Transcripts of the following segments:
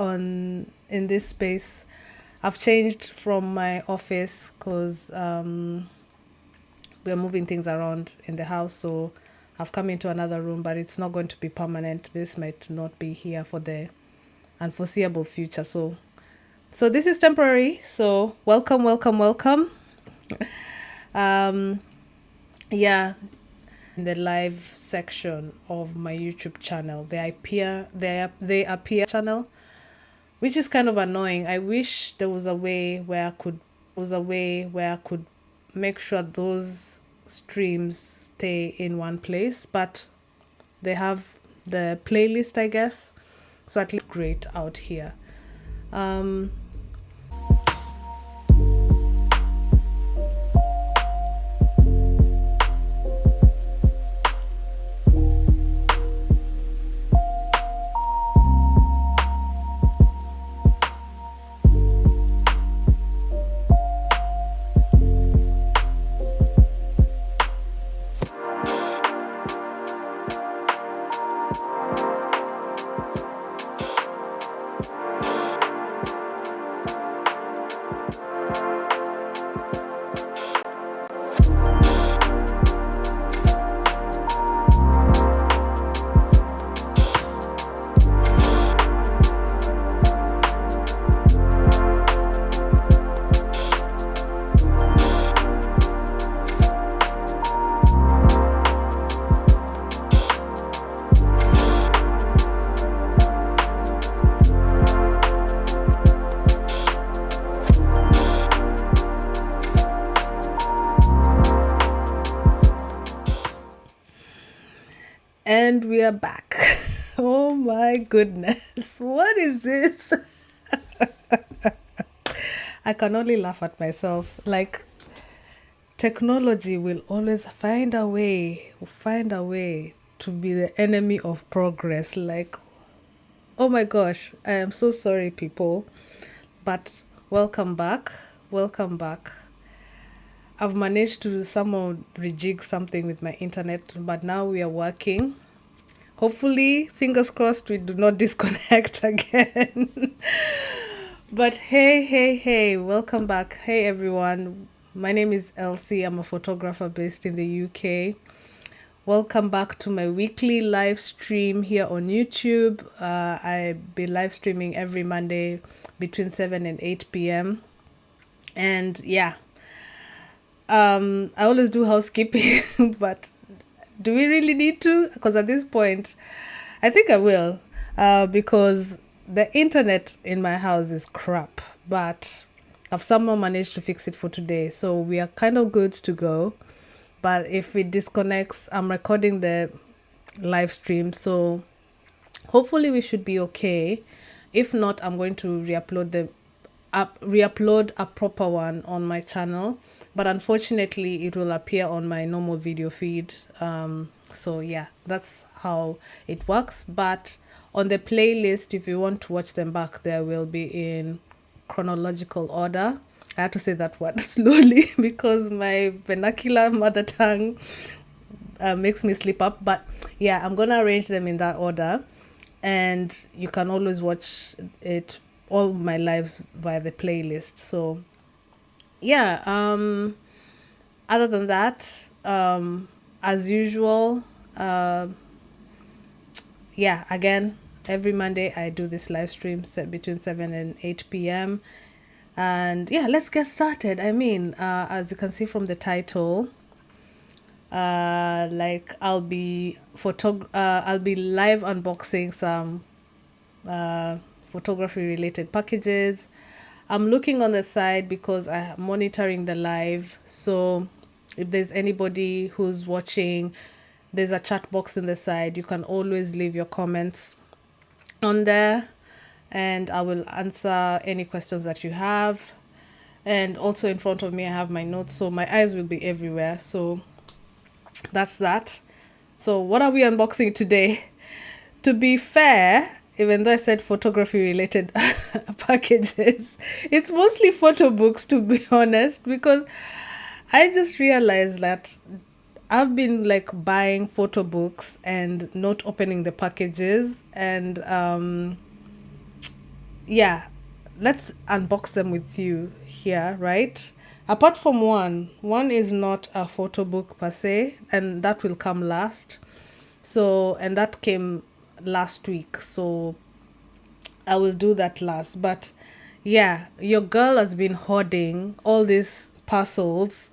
on in this space. I've changed from my office because we're moving things around in the house, so I've come into another room, but it's not going to be permanent. This might not be here for the unforeseeable future. So this is temporary. So welcome. Um, yeah, in the live section of my YouTube channel, they appear channel, which is kind of annoying. I wish there was a way where I could make sure those streams stay in one place, but they have the playlist, I guess. So at least great out here. And we are back. Oh my goodness. What is this? I can only laugh at myself. Like, technology will always find a way to be the enemy of progress. Like, oh my gosh, I am so sorry, people. But welcome back. Welcome back. I've managed to somehow rejig something with my internet, but now we are working. Hopefully, fingers crossed, we do not disconnect again. But hey, welcome back. Hey everyone, my name is Elsie. I'm a photographer based in the UK. Welcome back to my weekly live stream here on YouTube. I be live streaming every Monday between 7 and 8 p.m. And yeah, I always do housekeeping, but do we really need to? Because at this point, I think I will, because the internet in my house is crap, but I've somehow managed to fix it for today. So we are kind of good to go. But if it disconnects, I'm recording the live stream. So hopefully we should be okay. If not, I'm going to re-upload a proper one on my channel. But unfortunately, it will appear on my normal video feed. So yeah, that's how it works. But on the playlist, if you want to watch them back, there will be in chronological order. I have to say that word slowly because my vernacular mother tongue makes me slip up. But yeah, I'm going to arrange them in that order. And you can always watch it, all my lives, via the playlist. So yeah, other than that, as usual, yeah, again, every Monday I do this live stream set between 7 and 8 p.m. And yeah, let's get started. I mean, as you can see from the title, like I'll be live unboxing some photography related packages. I'm looking on the side because I'm monitoring the live. So if there's anybody who's watching, there's a chat box in the side. You can always leave your comments on there and I will answer any questions that you have. And also in front of me, I have my notes. So my eyes will be everywhere. So that's that. So what are we unboxing today? To be fair, even though I said photography related packages, it's mostly photo books, to be honest, because I just realized that I've been like buying photo books and not opening the packages, and yeah, let's unbox them with you here, right? Apart from one is not a photo book per se, and that will come last. So, and that came last week. So I will do that last. But yeah, your girl has been hoarding all these parcels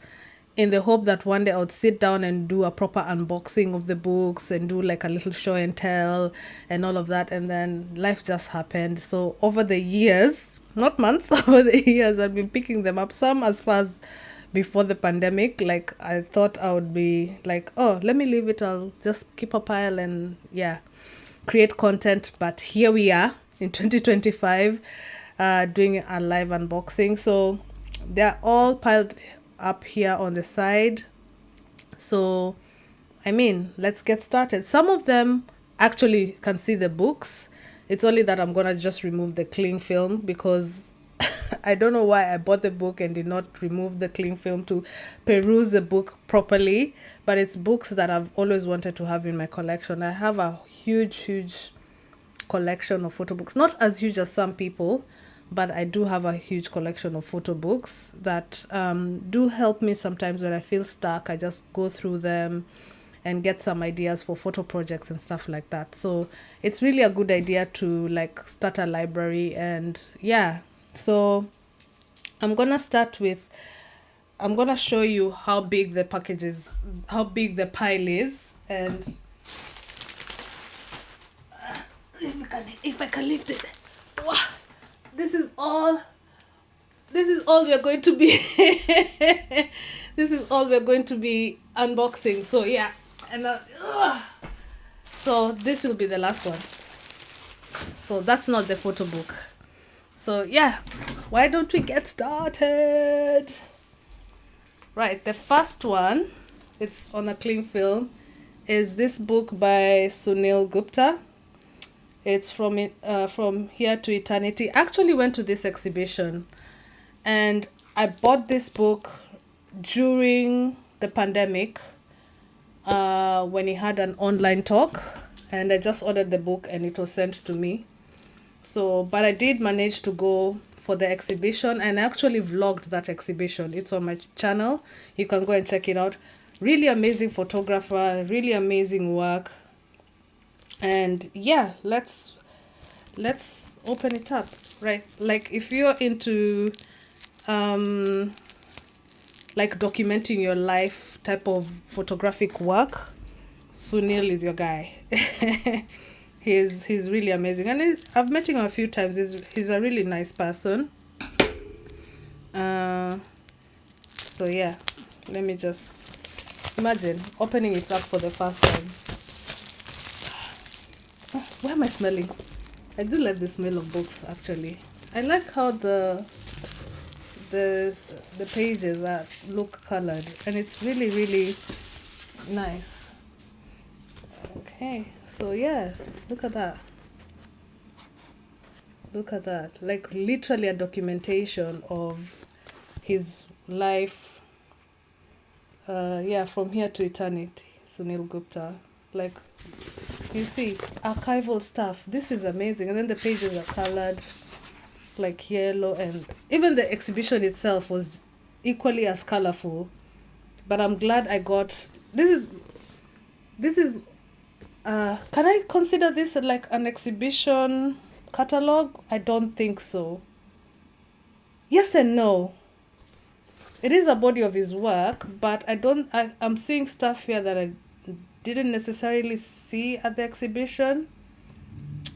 in the hope that one day I would sit down and do a proper unboxing of the books and do like a little show and tell and all of that. And then life just happened. So over the years, not months, over the years, I've been picking them up. Some as far as before the pandemic, like I thought I would be like, oh, let me leave it. I'll just keep a pile and yeah, create content. But here we are in 2025 doing a live unboxing. So they're all piled up here on the side. So I mean, let's get started. Some of them actually can see the books. It's only that I'm gonna just remove the cling film because I don't know why I bought the book and did not remove the cling film to peruse the book properly. But it's books that I've always wanted to have in my collection. I have a huge collection of photo books. Not as huge as some people, but I do have a huge collection of photo books that do help me sometimes when I feel stuck. I just go through them and get some ideas for photo projects and stuff like that. So it's really a good idea to like start a library. And yeah, so I'm gonna start with, I'm gonna show you how big the package is, how big the pile is, and if I can lift it. Wow. This is all we are going to be this is all we're going to be unboxing. So yeah, and so this will be the last one. So that's not the photo book. So yeah, why don't we get started? Right, the first one, it's on a cling film, is this book by Sunil Gupta. It's from Here to Eternity. I actually went to this exhibition and I bought this book during the pandemic when he had an online talk, and I just ordered the book and it was sent to me. So, but I did manage to go for the exhibition and I actually vlogged that exhibition. It's on my channel. You can go and check it out. Really amazing photographer, really amazing work. And yeah, let's open it up, right? Like if you're into like documenting your life type of photographic work, Sunil is your guy. He's really amazing, and I've met him a few times. He's a really nice person. So yeah, let me just imagine opening it up for the first time. Why am I smelling? I do like the smell of books actually. I like how the pages look colored, and it's really nice. Okay, so yeah, look at that. Look at that. Like literally a documentation of his life. Yeah, from Here to Eternity, Sunil Gupta. Like, you see, archival stuff. This is amazing. And then the pages are colored like yellow, and even the exhibition itself was equally as colorful. But I'm glad I got this is can I consider this like an exhibition catalog? I don't think so. Yes and no. It is a body of his work, but I'm seeing stuff here that I didn't necessarily see at the exhibition.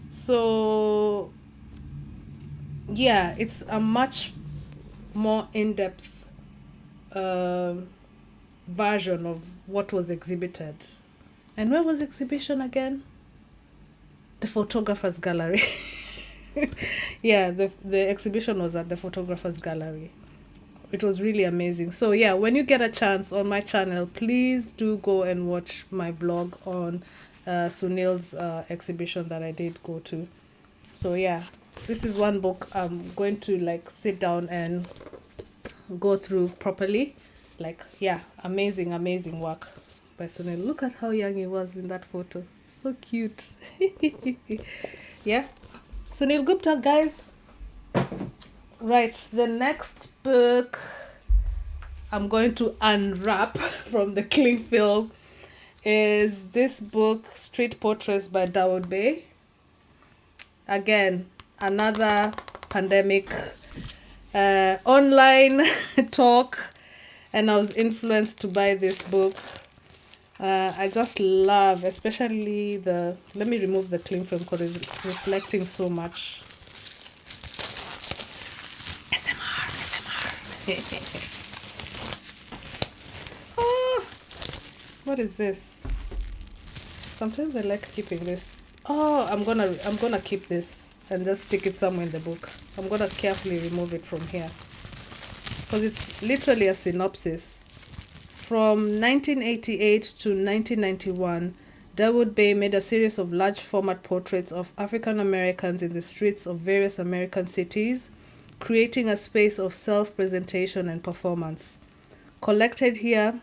So yeah, it's a much more in-depth version of what was exhibited. And where was exhibition again? The photographer's gallery. Yeah, the exhibition was at the photographer's gallery. It was really amazing. So yeah, when you get a chance on my channel, please do go and watch my vlog on Sunil's exhibition that I did go to. So yeah, this is one book I'm going to like sit down and go through properly. Like yeah, amazing work by Sunil. Look at how young he was in that photo. So cute. Yeah, Sunil Gupta, guys. Right, the next book I'm going to unwrap from the cling film is this book, Street Portraits by Dawood Bey. Again, another pandemic online talk, and I was influenced to buy this book. I just love, especially let me remove the cling film because it's reflecting so much. SMR. Oh, what is this? Sometimes I like keeping this. Oh, I'm gonna keep this and just stick it somewhere in the book. I'm gonna carefully remove it from here because it's literally a synopsis. From 1988 to 1991, Dawood Bey made a series of large format portraits of African Americans in the streets of various American cities, creating a space of self-presentation and performance. Collected here,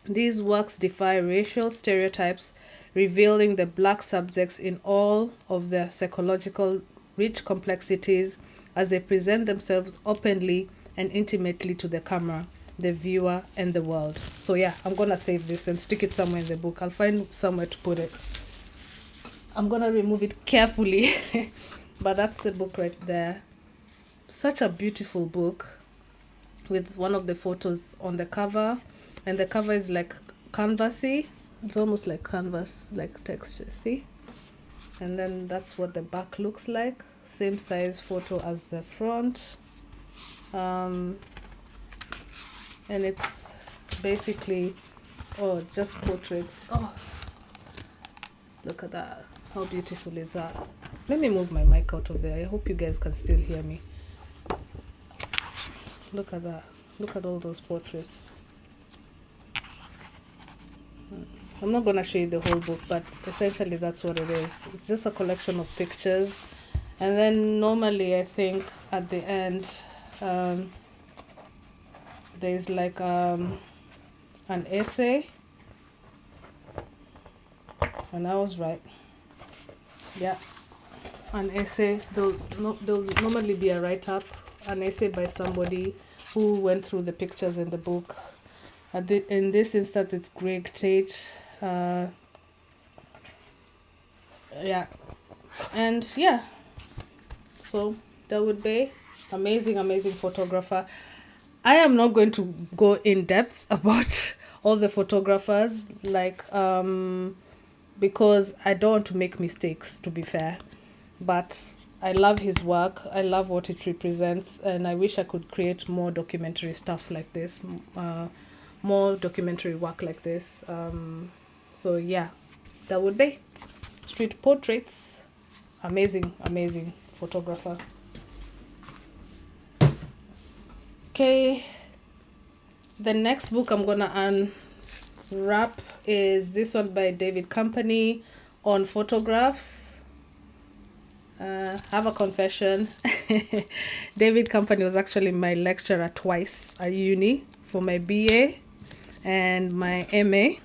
these works defy racial stereotypes, revealing the black subjects in all of their psychological rich complexities as they present themselves openly and intimately to the camera, the viewer, and the world. So yeah, I'm gonna save this and stick it somewhere in the book. I'll find somewhere to put it. I'm gonna remove it carefully. But that's the book right there. Such a beautiful book with one of the photos on the cover, and the cover is like canvasy. It's almost like canvas, like texture, see? And then that's what the back looks like. Same size photo as the front. And it's basically, just portraits. Oh, look at that. How beautiful is that? Let me move my mic out of there. I hope you guys can still hear me. Look at that. Look at all those portraits. I'm not going to show you the whole book, but essentially that's what it is. It's just a collection of pictures. And then normally I think at the end, there's like an essay. And I was right. Yeah. An essay. There'll normally be a write-up, an essay by somebody who went through the pictures in the book. In this instance, it's Greg Tate. Yeah. And yeah. So Dawood Bey, amazing photographer. I am not going to go in depth about all the photographers, because I don't want to make mistakes, to be fair. But I love his work. I love what it represents, and I wish I could create more documentary stuff like this, more documentary work like this. So yeah, Dawood Bey, Street Portraits, amazing photographer. Okay, the next book I'm gonna unwrap is this one by David Company on photographs. Have a confession. David Company was actually my lecturer twice at uni for my BA and my MA.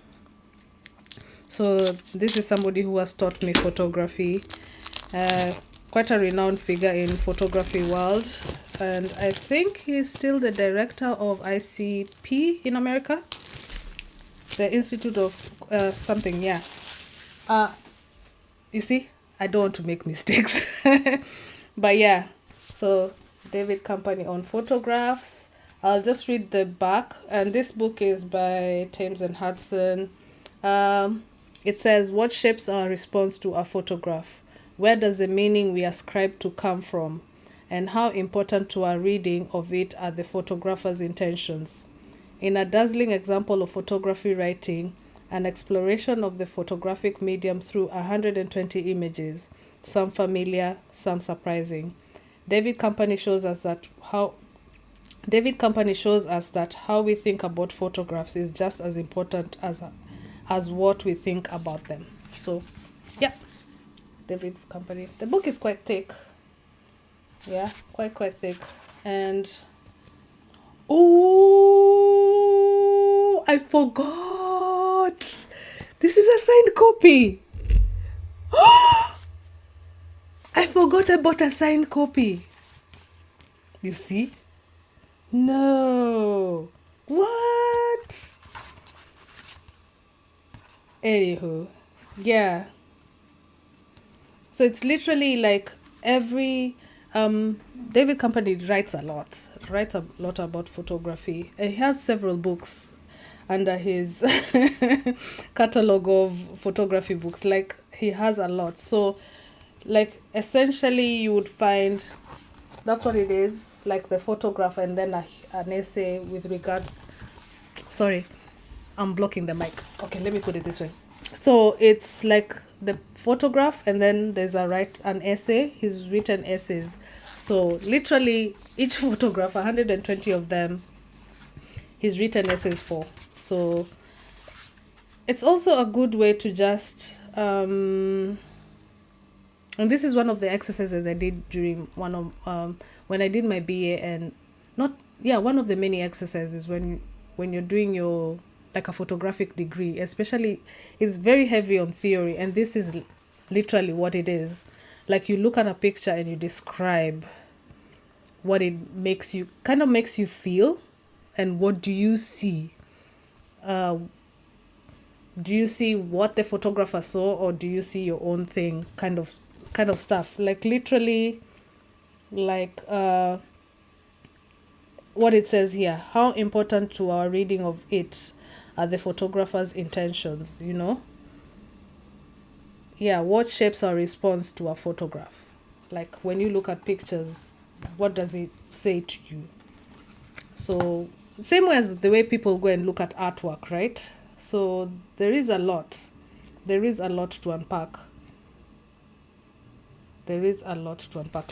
So this is somebody who has taught me photography. Quite a renowned figure in photography world, and I think he's still the director of ICP in America, the Institute of something. Yeah. You see, I don't want to make mistakes. But yeah, so David Company on photographs. I'll just read the back, and this book is by Thames and Hudson. It says, what shapes our response to a photograph? Where does the meaning we ascribe to come from? And how important to our reading of it are the photographer's intentions? In a dazzling example of photography writing, an exploration of the photographic medium through 120 images, some familiar, some surprising. David Company shows us that how we think about photographs is just as important as what we think about them. So, yeah, David Company. The book is quite thick. Yeah, quite thick. And oh, I forgot. This is a signed copy. I forgot I bought a signed copy. You see? No. What? Anywho, yeah. So it's literally like every David Company writes a lot about photography. And he has several books under his catalog of photography books. Like he has a lot. So like essentially you would find that's what it is, like the photograph and then an essay with regards, sorry, I'm blocking the mic. Okay, let me put it this way. So it's like the photograph and then there's an essay. He's written essays. So literally each photograph, 120 of them, he's written essays for. So it's also a good way to just and this is one of the exercises I did during when I did my BA, and one of the many exercises when you're doing your like a photographic degree, especially, it's very heavy on theory, and this is literally what it is. Like you look at a picture and you describe what it makes you feel, and what do you see? Do you see what the photographer saw, or do you see your own thing? Kind of stuff. Like literally, like what it says here. How important to our reading of it are the photographer's intentions, you know? Yeah, what shapes our response to a photograph? Like when you look at pictures, what does it say to you? So same way as the way people go and look at artwork, right? So there is a lot to unpack.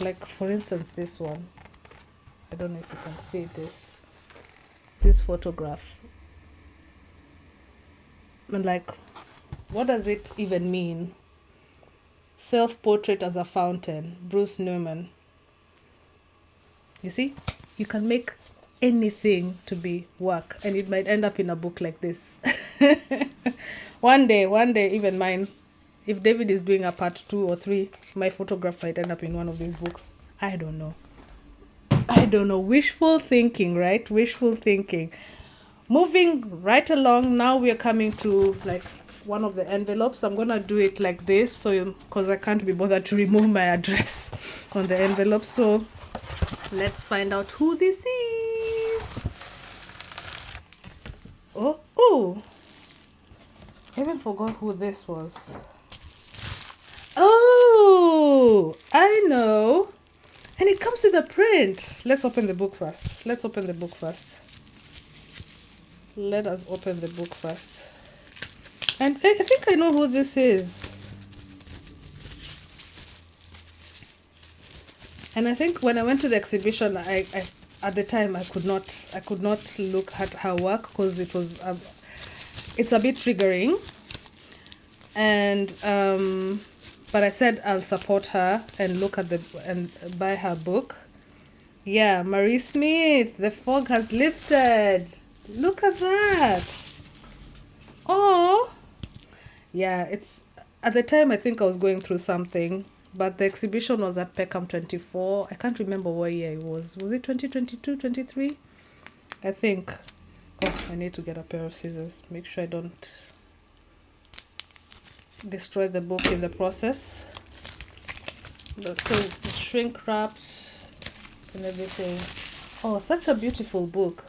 Like for instance, this one, I don't know if you can see this photograph, and like, what does it even mean? Self-portrait as a fountain, Bruce Newman. You see, you can make anything to be work, and it might end up in a book like this. one day, even mine, if David is doing a part 2 or 3, my photograph might end up in one of these books. I don't know. Wishful thinking, right? Wishful thinking. Moving right along, now we are coming to like one of the envelopes. I'm gonna do it like this, so because I can't be bothered to remove my address on the envelope. So let's find out who this is. Oh, I even forgot who this was. Oh, I know. And it comes with a print. Let's open the book first. Let us open the book first. And I think I know who this is. And I think when I went to the exhibition, I at the time I could not look at her work because it's a bit triggering. And but I said I'll support her and look at and buy her book. Yeah, Marie Smith, The Fog Has Lifted. Look at that. Oh, yeah, it's at the time I think I was going through something, but the exhibition was at Peckham 24. I can't remember what year it was. Was it 2022, 23? I think. Oh, I need to get a pair of scissors. Make sure I don't destroy the book in the process. So it's shrink wrapped and everything. Oh, such a beautiful book.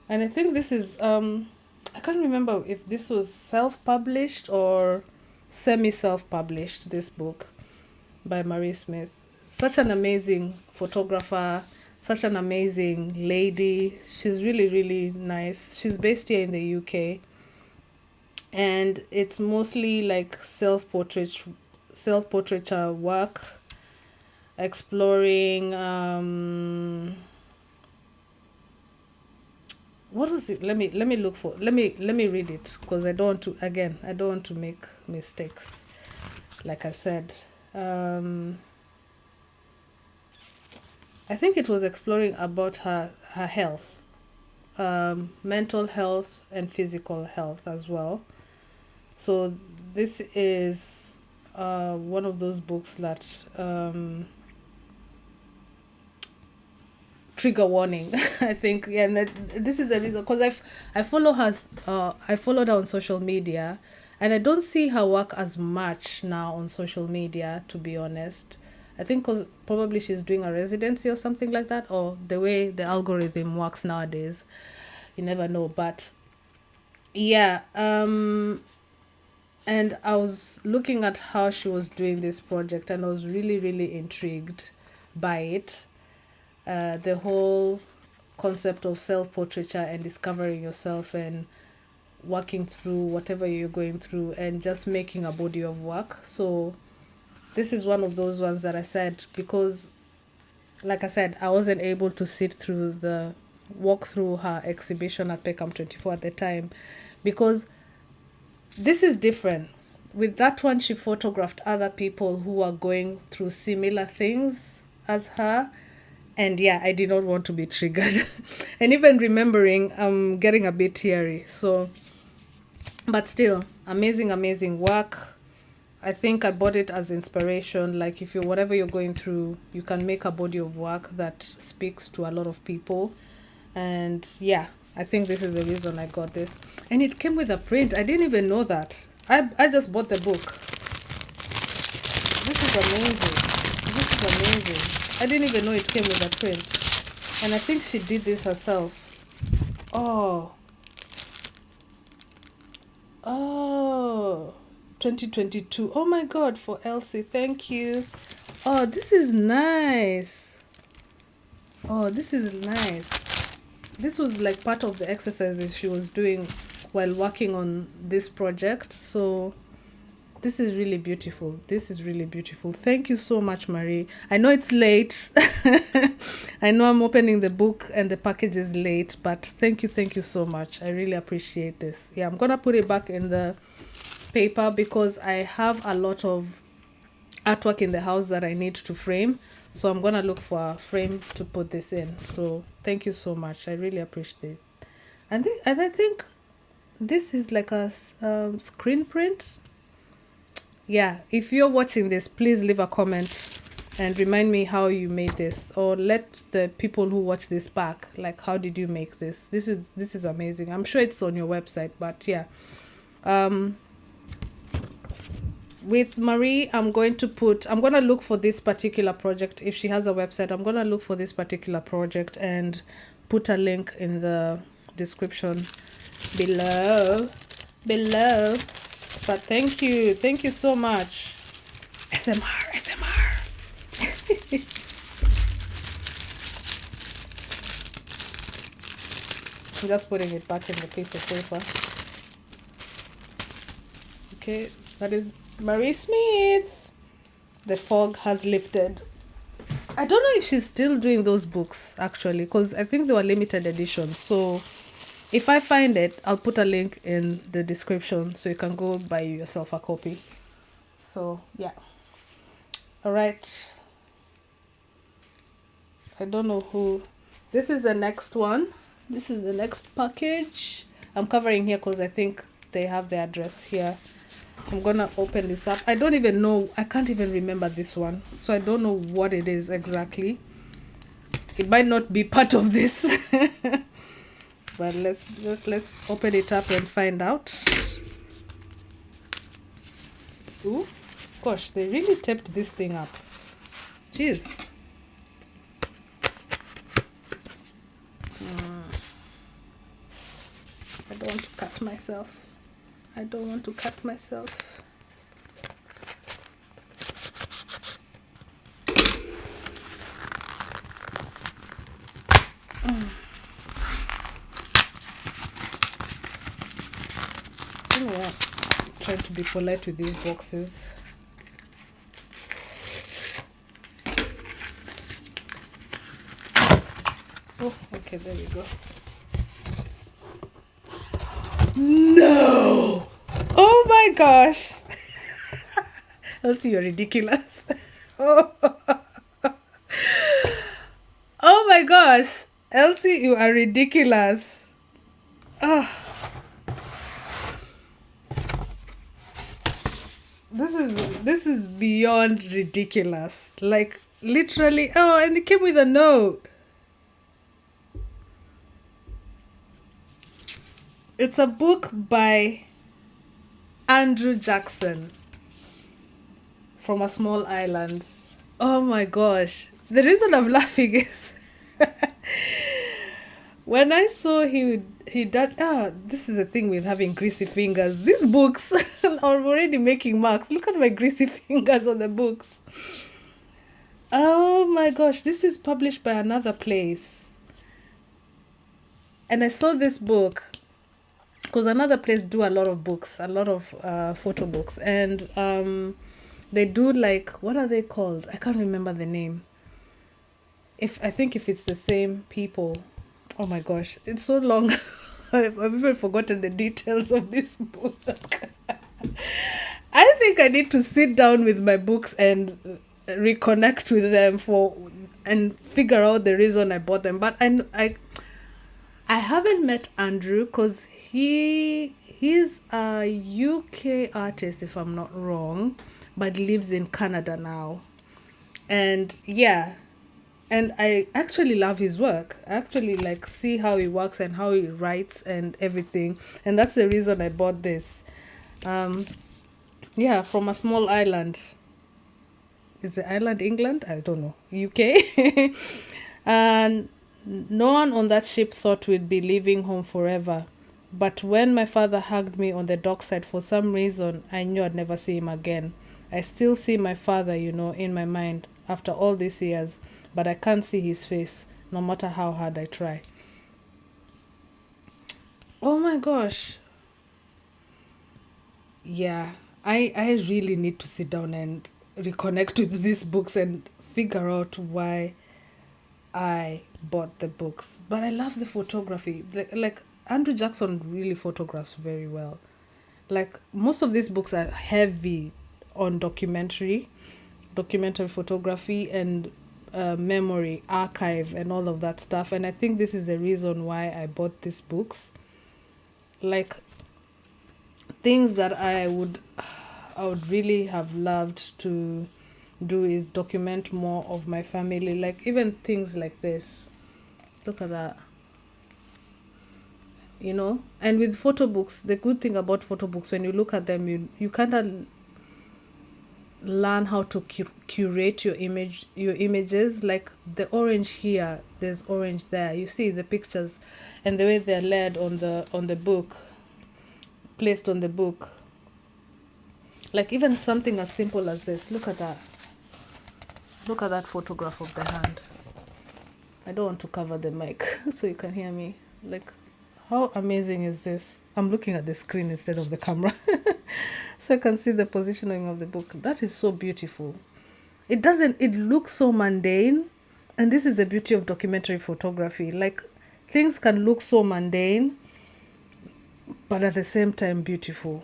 And I think this is I can't remember if this was self-published or semi-self-published, this book by Marie Smith. Such an amazing photographer, such an amazing lady. She's really, really nice. She's based here in the UK. And it's mostly like self-portraiture work, exploring what was it? Let me look for. Let me read it because I don't want to make mistakes. Like I said, I think it was exploring about her health, mental health and physical health as well. So this is one of those books that trigger warning. I think, yeah, and this is the reason, because I follow her, I followed her on social media, and I don't see her work as much now on social media, to be honest. I think cause probably she's doing a residency or something like that, or the way the algorithm works nowadays, you never know. But yeah, and I was looking at how she was doing this project, and I was really, really intrigued by it. The whole concept of self-portraiture and discovering yourself and working through whatever you're going through and just making a body of work. So this is one of those ones that I said, because like I said, I wasn't able to sit through the walk through her exhibition at Peckham 24 at the time, because this is different. With that one, she photographed other people who are going through similar things as her. And yeah, I did not want to be triggered. And even remembering, I'm getting a bit teary. So, but still, amazing work. I think I bought it as inspiration. Like, if you whatever you're going through, you can make a body of work that speaks to a lot of people. And yeah, I think this is the reason I got this. And it came with a print. I didn't even know that. I just bought the book. This is amazing. This is amazing. I didn't even know it came with a print. And I think she did this herself. Oh. 2022. Oh my God, for Elsie. Thank you. Oh, this is nice. Oh, this is nice. This was like part of the exercises she was doing while working on this project. So this is really beautiful. This is really beautiful. Thank you so much, Marie. I know it's late. I know I'm opening the book and the package is late, but thank you so much. I really appreciate this. Yeah, I'm going to put it back in the paper because I have a lot of artwork in the house that I need to frame. So I'm going to look for a frame to put this in. So thank you so much. I really appreciate it. And I think this is like a screen print. Yeah, if you're watching this, please leave a comment and remind me how you made this, or let the people who watch this back, like, how did you make this? This is amazing. I'm sure it's on your website, but yeah. With Marie, I'm going to look for this particular project. If she has a website, I'm going to look for this particular project and put a link in the description below. But thank you so much. SMR. I'm just putting it back in the piece of paper. Okay, that is Marie Smith. The fog has lifted. I don't know if she's still doing those books, actually, because I think they were limited editions. So if I find it, I'll put a link in the description so you can go buy yourself a copy. So, yeah. All right. I don't know who. This is the next one. This is the next package. I'm covering here because I think they have the address here. I'm going to open this up. I don't even know. I can't even remember this one. So I don't know what it is exactly. It might not be part of this. But let's open it up and find out. Ooh, gosh, they really taped this thing up. Jeez. I don't want to cut myself. Yeah, trying to be polite with these boxes. Oh, okay, there we go. No! Oh my gosh! Elsie, you're ridiculous. Oh my gosh! Elsie, you are ridiculous. Oh. This is beyond ridiculous. Like, literally. Oh, and it came with a note. It's a book by Andrew Jackson, From a Small Island. Oh my gosh. The reason I'm laughing is when I saw he did this is the thing with having greasy fingers. These books are already making marks. Look at my greasy fingers on the books. Oh my gosh, this is published by another place. And I saw this book because another place do a lot of books, a lot of photo books, and they do like, what are they called? I can't remember the name. I think if it's the same people, oh my gosh, it's so long. I've even forgotten the details of this book. I think I need to sit down with my books and reconnect with them and figure out the reason I bought them. But I haven't met Andrew because he's a UK artist, if I'm not wrong, but lives in Canada now. And yeah, and I actually love his work. I actually like see how he works and how he writes and everything. And that's the reason I bought this. Yeah, From a Small Island. Is the island England? I don't know. UK. And no one on that ship thought we'd be leaving home forever. But when my father hugged me on the dockside, for some reason, I knew I'd never see him again. I still see my father, in my mind after all these years, but I can't see his face, no matter how hard I try. Oh my gosh. Yeah, I really need to sit down and reconnect with these books and figure out why I bought the books. But I love the photography. Like Andrew Jackson really photographs very well. Like most of these books are heavy on documentary photography and memory, archive, and all of that stuff. And I think this is the reason why I bought these books. Like things that I would really have loved to do is document more of my family, like even things like this. Look at that. And with photo books, the good thing about photo books, when you look at them, you kind of learn how to curate your images. Like the orange here, there's orange there, you see the pictures and the way they're laid on the book, placed on the book. Like even something as simple as this. Look at that photograph of the hand. I don't want to cover the mic so you can hear me. Like, how amazing is this? I'm looking at the screen instead of the camera so I can see the positioning of the book. That is so beautiful. It looks so mundane, and this is the beauty of documentary photography. Like things can look so mundane but at the same time beautiful,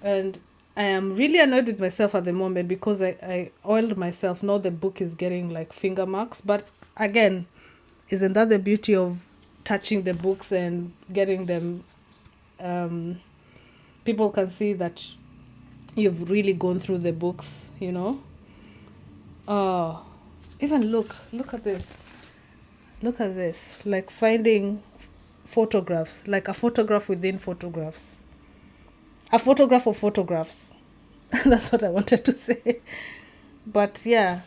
and I am really annoyed with myself at the moment because I oiled myself. Now the book is getting like finger marks. But again, isn't that the beauty of touching the books and getting them? People can see that you've really gone through the books, Oh, even look at this. Look at this. Like finding photographs, like a photograph within photographs. A photograph of photographs. That's what I wanted to say. But yeah,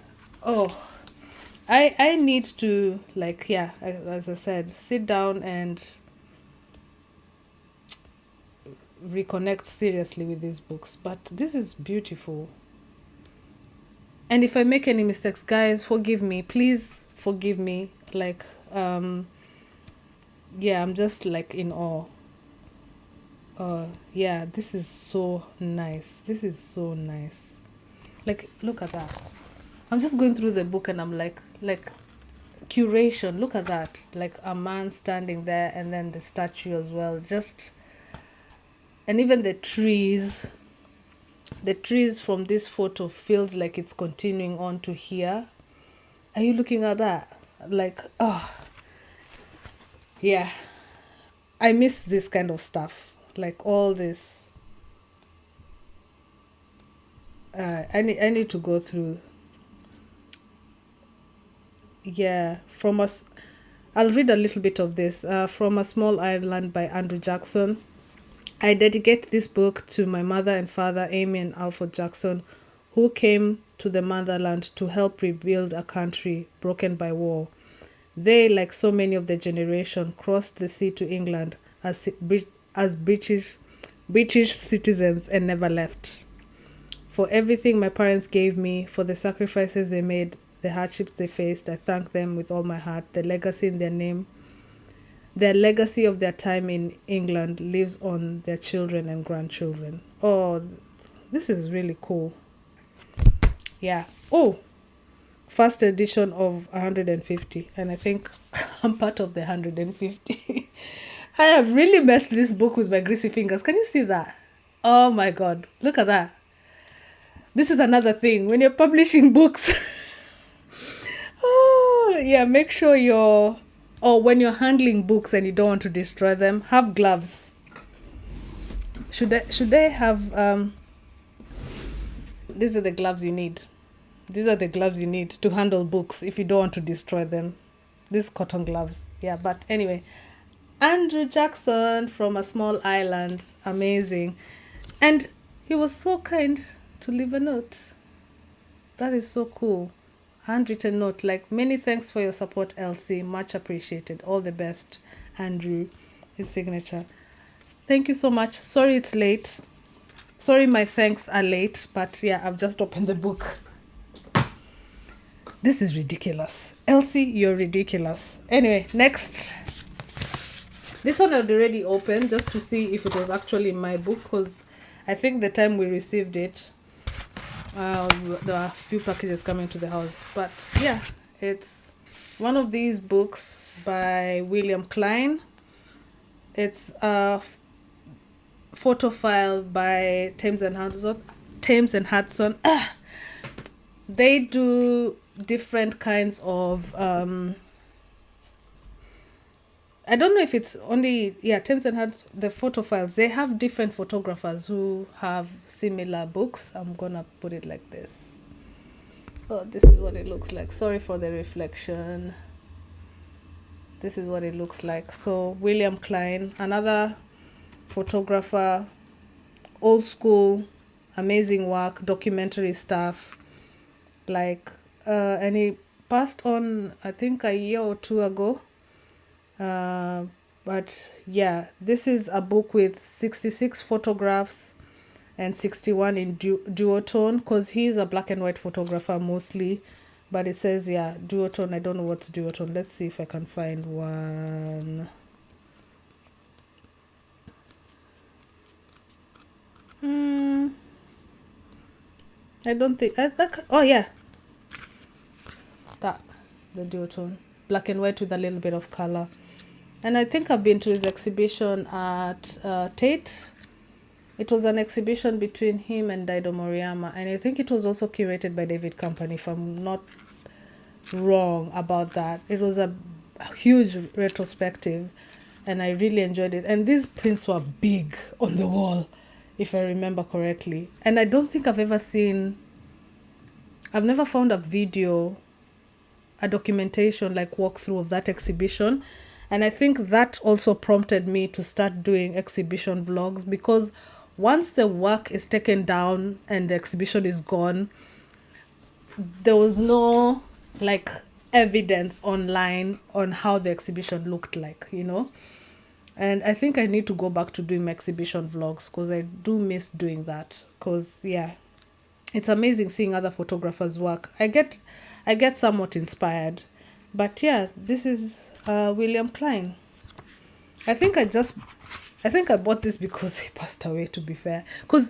I need to, like, yeah, as I said, sit down and reconnect seriously with these books. But this is beautiful. And if I make any mistakes, guys, forgive me. Please forgive me. Like, yeah, I'm just like in awe. Yeah, this is so nice. This is so nice. Like, look at that. I'm just going through the book and I'm like curation. Look at that. Like a man standing there and then the statue as well. And even the trees from this photo feels like it's continuing on to here. Are you looking at that? Like, yeah. I miss this kind of stuff. Like all this. I need to go through. Yeah, a I'll read a little bit of this. From a Small Island by Andrew Jackson. I dedicate this book to my mother and father, Amy and Alfred Jackson, who came to the motherland to help rebuild a country broken by war. They, like so many of their generation, crossed the sea to England as British citizens and never left. For everything my parents gave me, for the sacrifices they made, the hardships they faced, I thank them with all my heart. The legacy in their name, their legacy of their time in England lives on their children and grandchildren. Oh, this is really cool. Yeah. Oh, first edition of 150. And I think I'm part of the 150. I have really messed this book with my greasy fingers. Can you see that? Oh my God. Look at that. This is another thing. When you're publishing books, oh, yeah, make sure when you're handling books and you don't want to destroy them, have gloves. Should they have, these are the gloves you need. These are the gloves you need to handle books if you don't want to destroy them. These cotton gloves. Yeah, but anyway. Andrew Jackson from a Small Island. Amazing. And he was so kind to leave a note. That is so cool. Handwritten note, like, many thanks for your support, Elsie. Much appreciated. All the best, Andrew. His signature. Thank you so much. Sorry it's late. Sorry my thanks are late, but yeah, I've just opened the book. This is ridiculous. Elsie, you're ridiculous. Anyway, next. This one I'd already opened just to see if it was actually my book, because I think the time we received it, there are a few packages coming to the house. But yeah, it's one of these books by William Klein. It's a photo file by Thames and Hudson. They do different kinds of I don't know if it's only Thames and Hudson, the photo files. They have different photographers who have similar books. I'm gonna put it like this. Oh, this is what it looks like. Sorry for the reflection. This is what it looks like. So William Klein, another photographer, old school, amazing work, documentary stuff. Like, and he passed on, I think, a year or two ago. But yeah, this is a book with 66 photographs and 61 in duotone, because he's a black and white photographer mostly. But it says, duotone. I don't know what's duotone. Let's see if I can find one. I don't think. Oh, yeah. That. The duotone. Black and white with a little bit of color. And I think I've been to his exhibition at Tate. It was an exhibition between him and Daido Moriyama. And I think it was also curated by David Company, if I'm not wrong about that. It was a huge retrospective. And I really enjoyed it. And these prints were big on the wall, if I remember correctly. And I don't think I've never found a video, a documentation, like walkthrough of that exhibition. And I think that also prompted me to start doing exhibition vlogs, because once the work is taken down and the exhibition is gone, there was no like evidence online on how the exhibition looked like, And I think I need to go back to doing my exhibition vlogs, because I do miss doing that. Because it's amazing seeing other photographers' work. I get somewhat inspired. But this is William Klein. I think I bought this because he passed away, to be fair. Because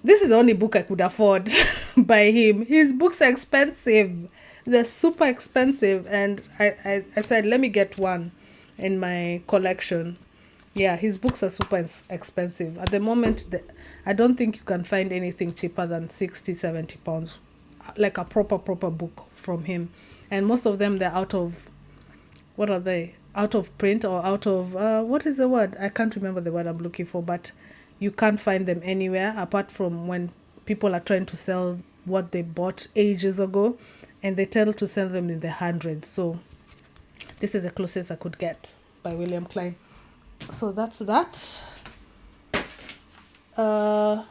this is the only book I could afford by him. His books are expensive. They're super expensive. And I said, let me get one in my collection. Yeah, his books are super expensive. At the moment, I don't think you can find anything cheaper than 60, 70 pounds. Like a proper book from him. And most of them, they're out of, what are they? Out of print, or out of, what is the word? I can't remember the word I'm looking for, but you can't find them anywhere apart from when people are trying to sell what they bought ages ago, and they tend to sell them in the hundreds. So This is the closest I could get by William Klein. So that's that. I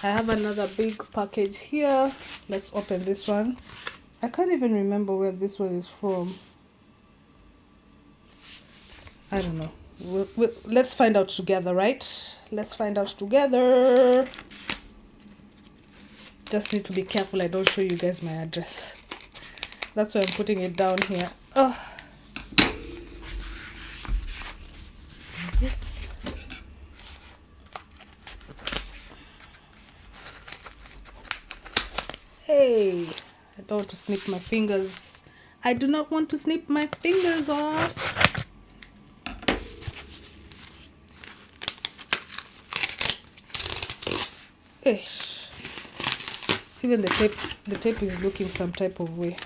have another big package here. Let's open this one. I can't even remember where this one is from. I don't know. Let's find out together, right? Let's find out together. Just need to be careful I don't show you guys my address. That's why I'm putting it down here. Oh. Hey, I don't want to snip my fingers. I do not want to snip my fingers off. Ish. Even the tape is looking some type of way.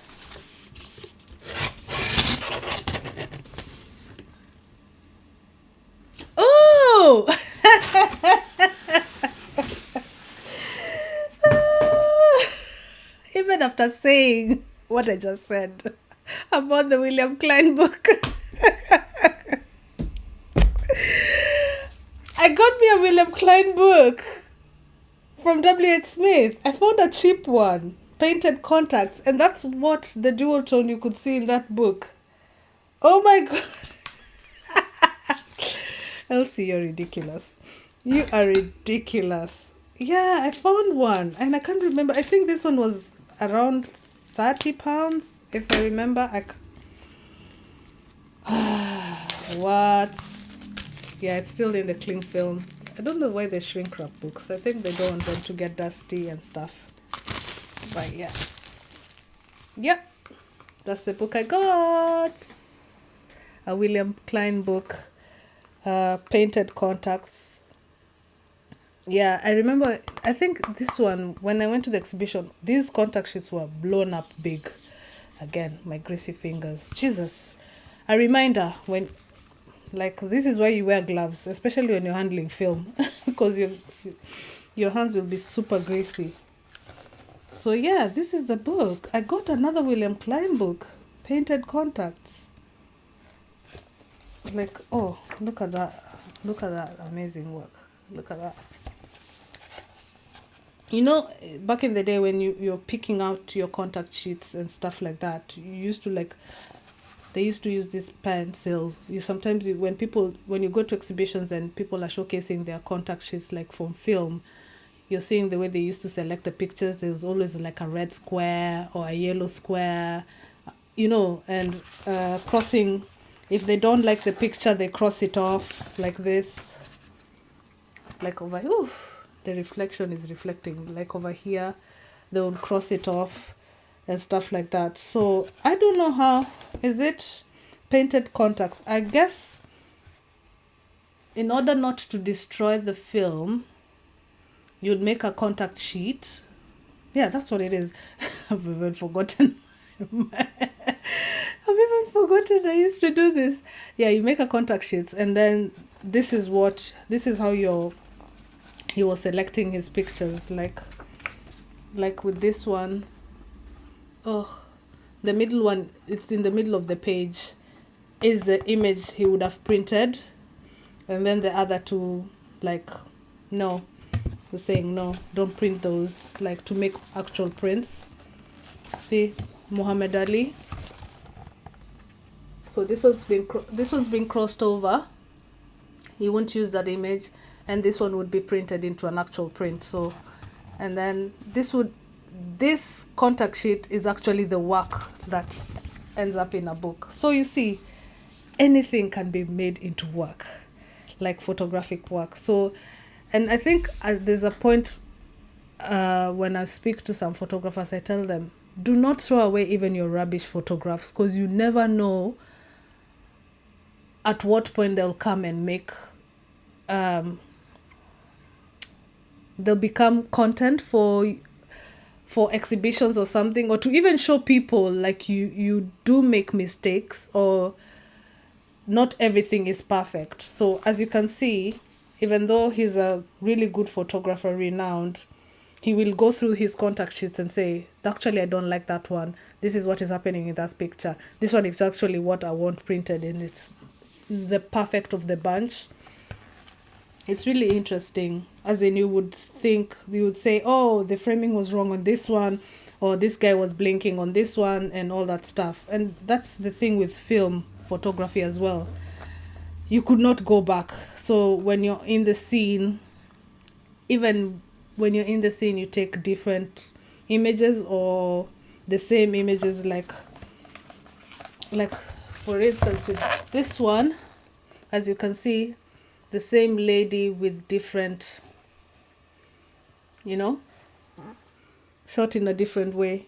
Oh! Even after saying what I just said about the William Klein book. I got me a William Klein book from W.H. Smith. I found a cheap one, painted contacts, and that's what the dual tone you could see in that book. Oh my god. Elsie, you're ridiculous. You are ridiculous. Yeah, I found one and I can't remember. I think this one was around £30, if I remember. What? Yeah, it's still in the cling film. I don't know why they shrink wrap books. I think they don't want them to get dusty and stuff. But yeah. Yep. That's the book I got. A William Klein book. Painted contacts. Yeah, I remember, I think this one, when I went to the exhibition, these contact sheets were blown up big. Again, my greasy fingers. Jesus. A reminder when, like, this is why you wear gloves, especially when you're handling film, because your hands will be super greasy. So yeah, this is the book. I got another William Klein book, Painted Contacts. Like, oh, look at that. Look at that amazing work. Look at that. You know, back in the day when you're picking out your contact sheets and stuff like that, you used to they used to use this pencil. When you go to exhibitions and people are showcasing their contact sheets like from film, you're seeing the way they used to select the pictures. There was always like a red square or a yellow square, and crossing. If they don't like the picture, they cross it off like this. Like over here, the reflection is reflecting. Like over here, they will cross it off and stuff like that. So I don't know how. Is it painted contacts? I guess in order not to destroy the film, you'd make a contact sheet. Yeah, that's what it is. I've even forgotten. I've even forgotten I used to do this. Yeah, you make a contact sheets, and then this is how he was selecting his pictures, like with this one. Oh, the middle one, it's in the middle of the page, is the image he would have printed, and then the other two, like, no, he's saying no, don't print those, like to make actual prints. See, Muhammad Ali. So this one's been crossed over. You won't use that image, and this one would be printed into an actual print. So, and then this contact sheet is actually the work that ends up in a book. So you see, anything can be made into work, like photographic work. So, and I think there's a point when I speak to some photographers, I tell them, do not throw away even your rubbish photographs, because you never know at what point they'll come and make they'll become content for exhibitions or something, or to even show people like you do make mistakes, or not everything is perfect. So as you can see, even though he's a really good photographer, renowned, he will go through his contact sheets and say, actually, I don't like that one. This is what is happening in that picture. This one is actually what I want printed, and it's the perfect of the bunch. It's really interesting. As in, you would say, oh, the framing was wrong on this one, or this guy was blinking on this one, and all that stuff. And that's the thing with film photography as well. You could not go back. So when you're in the scene, even when you're in the scene, you take different images or the same images, like for instance with this one, as you can see, the same lady with different, shot in a different way.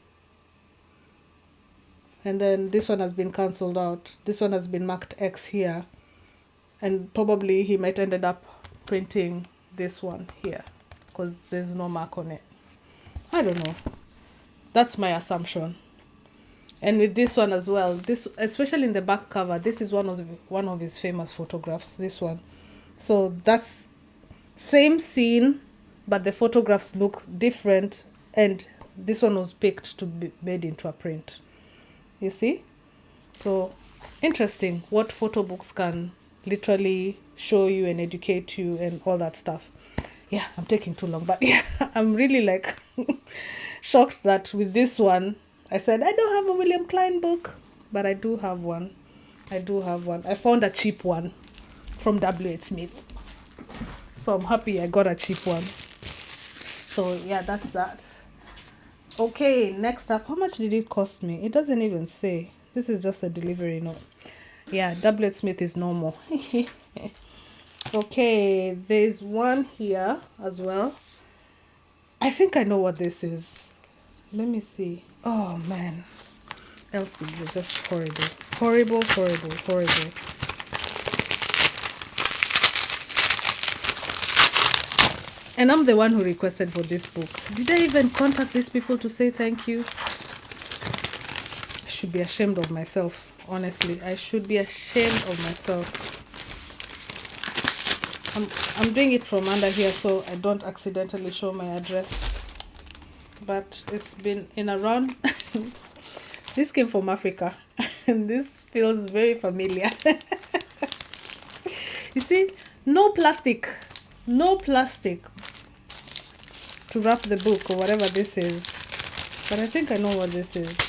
And then this one has been cancelled out. This one has been marked X here. And probably he might ended up printing this one here, because there's no mark on it. I don't know. That's my assumption. And with this one as well, this, especially in the back cover, this is one of his famous photographs, this one. So that's same scene, but the photographs look different, and this one was picked to be made into a print. You see? So interesting what photo books can literally show you and educate you and all that stuff. Yeah, I'm taking too long, but yeah, I'm really shocked that with this one, I said, I don't have a William Klein book, but I do have one. I found a cheap one from W.H. Smith. So I'm happy I got a cheap one. So yeah, that's that. Okay, next up, how much did it cost me? It doesn't even say. This is just a delivery note. Yeah, W.H. Smith is normal. Okay, there's one here as well. I think I know what this is. Let me see. Oh man, Elsie, you're just horrible. Horrible. And I'm the one who requested for this book. Did I even contact these people to say thank you? I should be ashamed of myself, honestly. I should be ashamed of myself. I'm doing it from under here so I don't accidentally show my address. But it's been in a run. This came from Africa. And this feels very familiar. You see, no plastic to wrap the book or whatever this is. But I think I know what this is.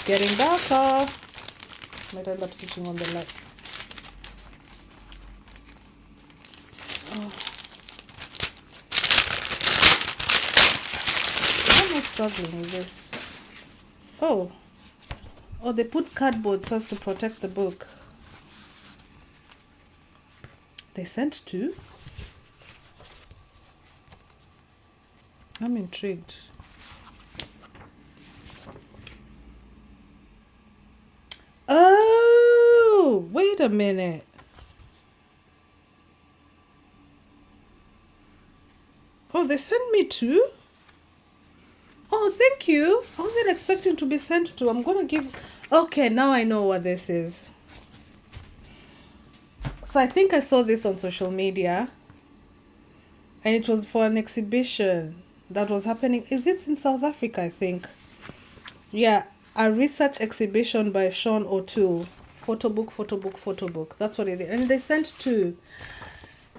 Getting darker. Might end up switching on the light. I'm not struggling with this. Oh, they put cardboard so as to protect the book. They sent two? I'm intrigued. Oh, wait a minute. Oh, they sent me two? Oh, thank you. I wasn't expecting to be sent to. I'm going to give... Okay, now I know what this is. So I think I saw this on social media. And it was for an exhibition that was happening. Is it in South Africa, I think? Yeah, a research exhibition by Sean O'Toole. Photo book. That's what it is. And they sent two.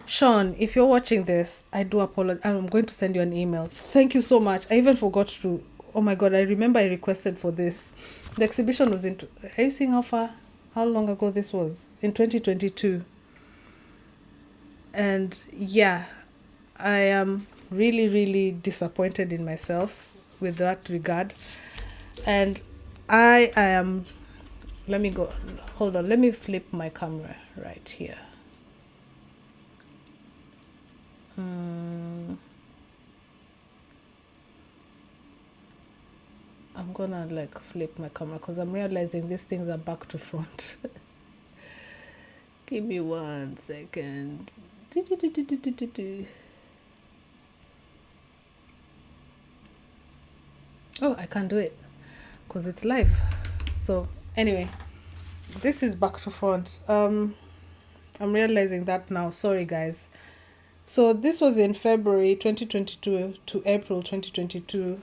Sean, if you're watching this, I do apologize. I'm going to send you an email. Thank you so much. I even forgot to... Oh my God, I remember I requested for this. The exhibition was in... Are you seeing how long ago this was? In 2022. And yeah, I am really, really disappointed in myself with that regard. And I am... Let me go... Hold on. Let me flip my camera right here. I'm gonna flip my camera because I'm realizing these things are back to front. Give me 1 second. Oh, I can't do it because it's live. So anyway, this is back to front. I'm realizing that now. Sorry, guys. So this was in February 2022 to April 2022,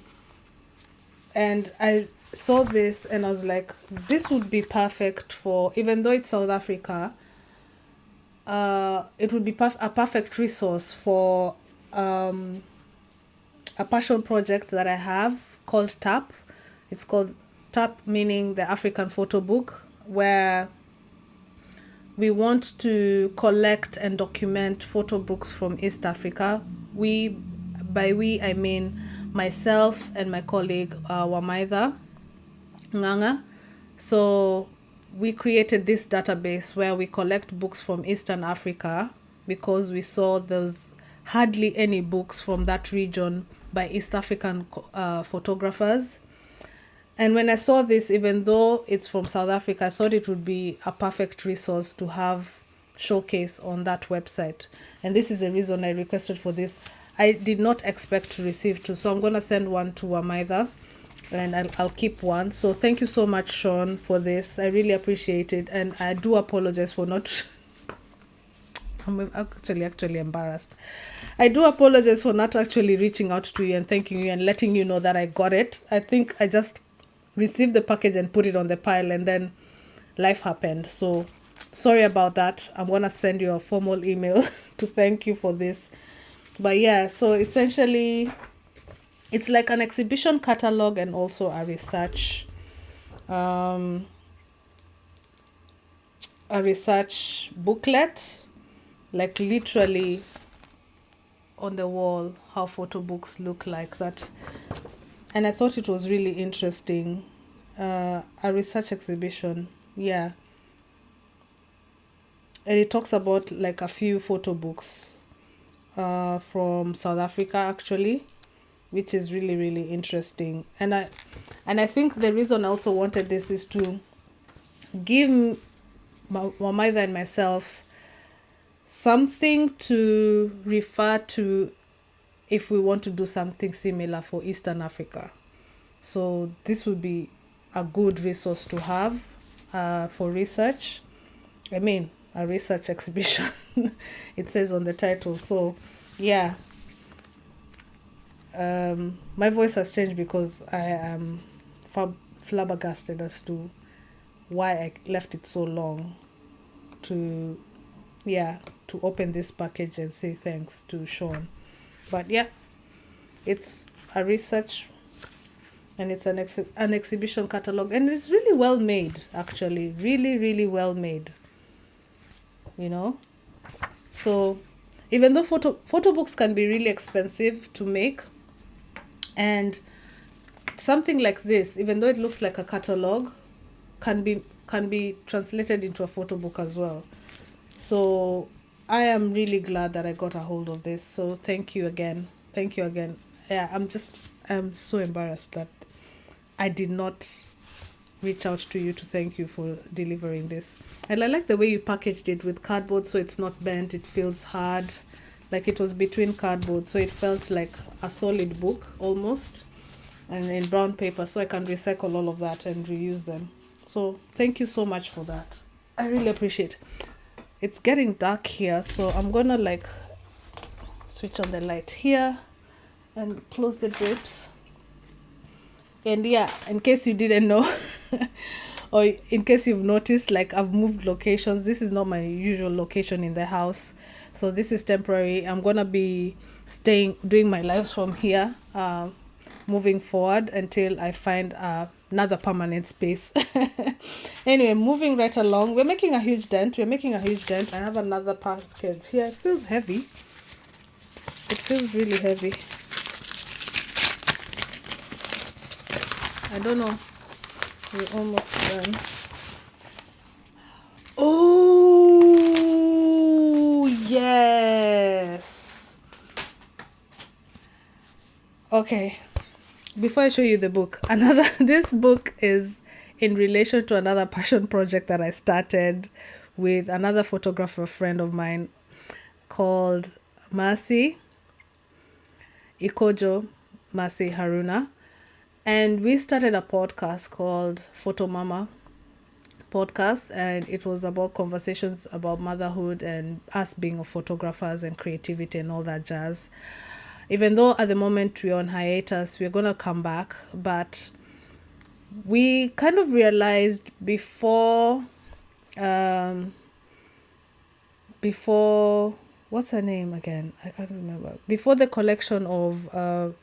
and I saw this and I was like, this would be perfect for, even though it's South Africa, it would be a perfect resource for a passion project that I have called TAP. It's called TAP, meaning the African Photo Book, where we want to collect and document photo books from East Africa. By we, I mean myself and my colleague Wamaitha Nganga. So we created this database where we collect books from Eastern Africa because we saw there's hardly any books from that region by East African photographers. And when I saw this, even though it's from South Africa, I thought it would be a perfect resource to have showcase on that website. And this is the reason I requested for this. I did not expect to receive two, so I'm going to send one to Wamaitha, and I'll keep one. So thank you so much, Sean, for this. I really appreciate it. And I do apologize for not... I'm actually embarrassed. I do apologize for not actually reaching out to you and thanking you and letting you know that I got it. I think I just received the package and put it on the pile, and then life happened. So sorry about that. I'm going to send you a formal email to thank you for this. But yeah, so essentially it's like an exhibition catalog and also a research booklet, like literally on the wall how photo books look like that. And I thought it was really interesting. A research exhibition, yeah. And it talks about like a few photo books from South Africa actually, which is really, really interesting. And I think the reason I also wanted this is to give Wamaitha and myself something to refer to if we want to do something similar for Eastern Africa. So this would be a good resource to have for research. I mean, a research exhibition. It says on the title. So yeah, my voice has changed because I am flabbergasted as to why I left it so long to open this package and say thanks to Sean. But yeah, it's a research and it's an exhibition catalog, and it's really well made, actually, really well made, you know. So even though photo books can be really expensive to make, and something like this, even though it looks like a catalog, can be translated into a photo book as well. So I am really glad that I got a hold of this. So thank you again. Yeah, I'm so embarrassed that I did not reach out to you to thank you for delivering this. And I like the way you packaged it with cardboard, so it's not bent. It feels hard, like it was between cardboard, so it felt like a solid book almost, and in brown paper, so I can recycle all of that and reuse them. So thank you so much for that. I really appreciate it. It's getting dark here, so I'm gonna like switch on the light here and close the drapes. And yeah, in case you didn't know, or in case you've noticed, like I've moved locations. This is not my usual location in the house, so this is temporary. I'm gonna be doing my lives from here, moving forward until I find another permanent space. Anyway, moving right along, we're making a huge dent. I have another package here. It feels heavy. It feels really heavy. I don't know. We're almost done. Oh, yes. Okay. Before I show you the book, this book is in relation to another passion project that I started with another photographer friend of mine called Ikojo Mercy Haruna. And we started a podcast called Photo Mama podcast, and it was about conversations about motherhood and us being photographers and creativity and all that jazz. Even though at the moment we're on hiatus, we're gonna come back, but we kind of realized before what's her name again? I can't remember. Before the collection of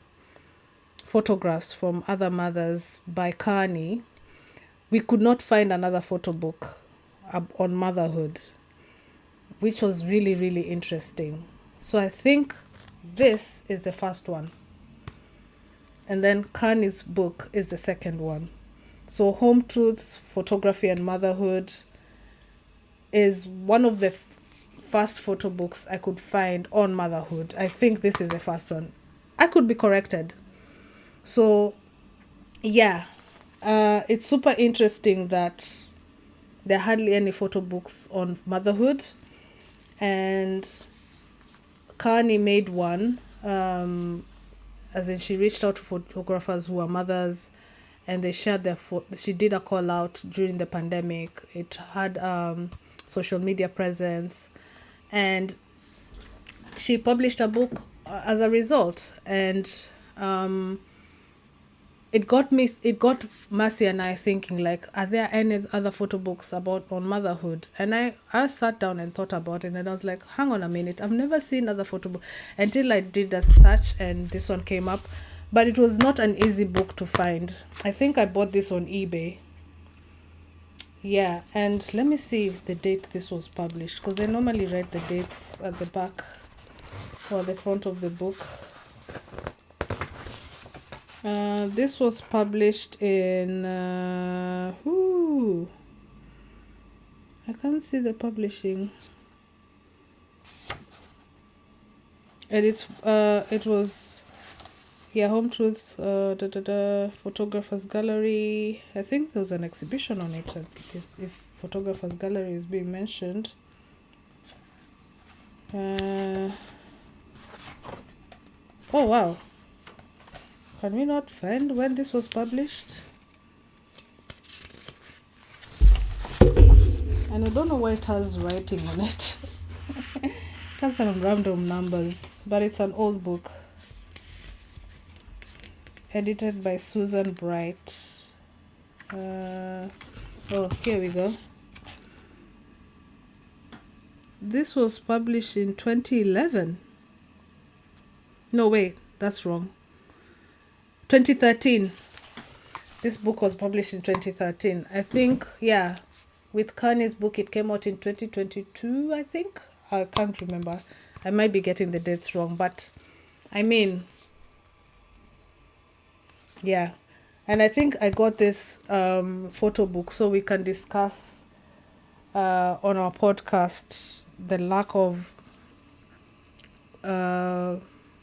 photographs from other mothers by Kani, we could not find another photo book on motherhood, which was really, really interesting. So I think this is the first one. And then Kani's book is the second one. So Home Truths, Photography and Motherhood is one of the first photo books I could find on motherhood. I think this is the first one. I could be corrected. So, yeah, it's super interesting that there are hardly any photo books on motherhood. And Kani made one, as in she reached out to photographers who are mothers, and they shared their she did a call out during the pandemic. It had social media presence, and she published a book as a result. And it got Mercy and I thinking, like, are there any other photo books on motherhood? And I sat down and thought about it, and I was like, hang on a minute, I've never seen other photo book until I did a search, and this one came up. But it was not an easy book to find. I think I bought this on eBay. Yeah, and let me see the date this was published, because I normally write the dates at the back or the front of the book. This was published in I can't see the publishing, and it was Home Truths, Photographers Gallery. I think there was an exhibition on it, if Photographers Gallery is being mentioned. Oh wow, can we not find when this was published? And I don't know why it has writing on it. It has some random numbers, but it's an old book. Edited by Susan Bright. Here we go. This was published in 2011. No, wait, that's wrong. 2013. This book was published in 2013. I think, yeah, with Kani's book, it came out in 2022, I think. I can't remember. I might be getting the dates wrong, but I mean, yeah. And I think I got this photo book so we can discuss on our podcast the lack of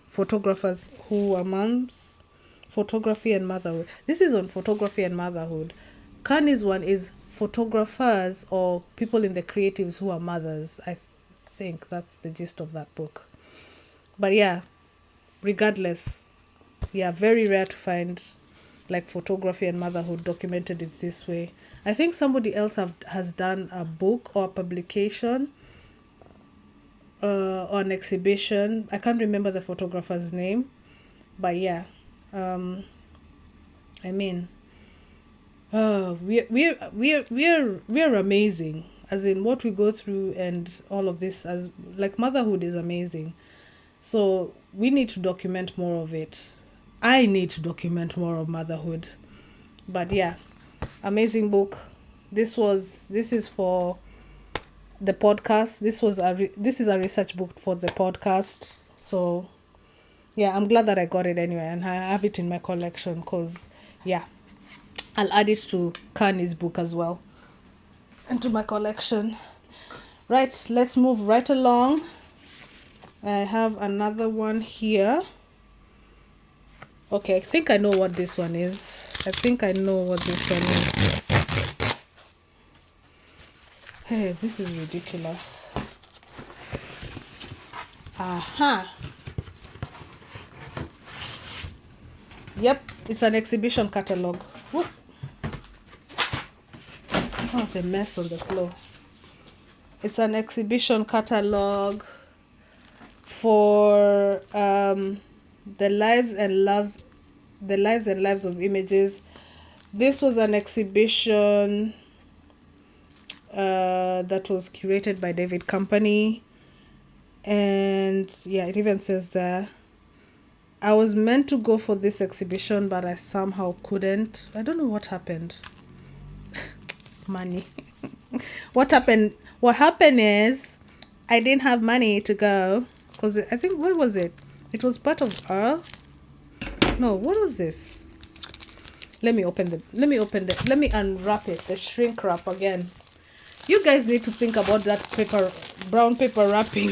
photographers who are moms, photography and motherhood. This is on photography and motherhood. Kani's one is photographers or people in the creatives who are mothers. I think that's the gist of that book. But yeah, regardless, yeah, very rare to find like photography and motherhood documented in this way. I think somebody else has done a book or publication or an exhibition. I can't remember the photographer's name, but yeah, I mean, we're amazing, as in what we go through and all of this, as like motherhood is amazing. So we need to document more of it. I need to document more of motherhood. But yeah, amazing book. This is for the podcast. This is a research book for the podcast. So yeah, I'm glad that I got it anyway, and I have it in my collection because yeah, I'll add it to Kani's book as well into my collection. Right, let's move right along. I have another one here. Okay, I think I know what this one is. Hey, this is ridiculous. Aha. Yep, It's an exhibition catalog. Whoop. Oh, the mess on the floor. It's an exhibition catalog for the lives and lives of images. This was an exhibition that was curated by David Company, and yeah, it even says there. I was meant to go for this exhibition, but I somehow couldn't. I don't know what happened. Money. What happened is I didn't have money to go, because I think, what was it? It was part of Earth. No, what was this? Let me unwrap it, the shrink wrap again. You guys need to think about that brown paper wrapping.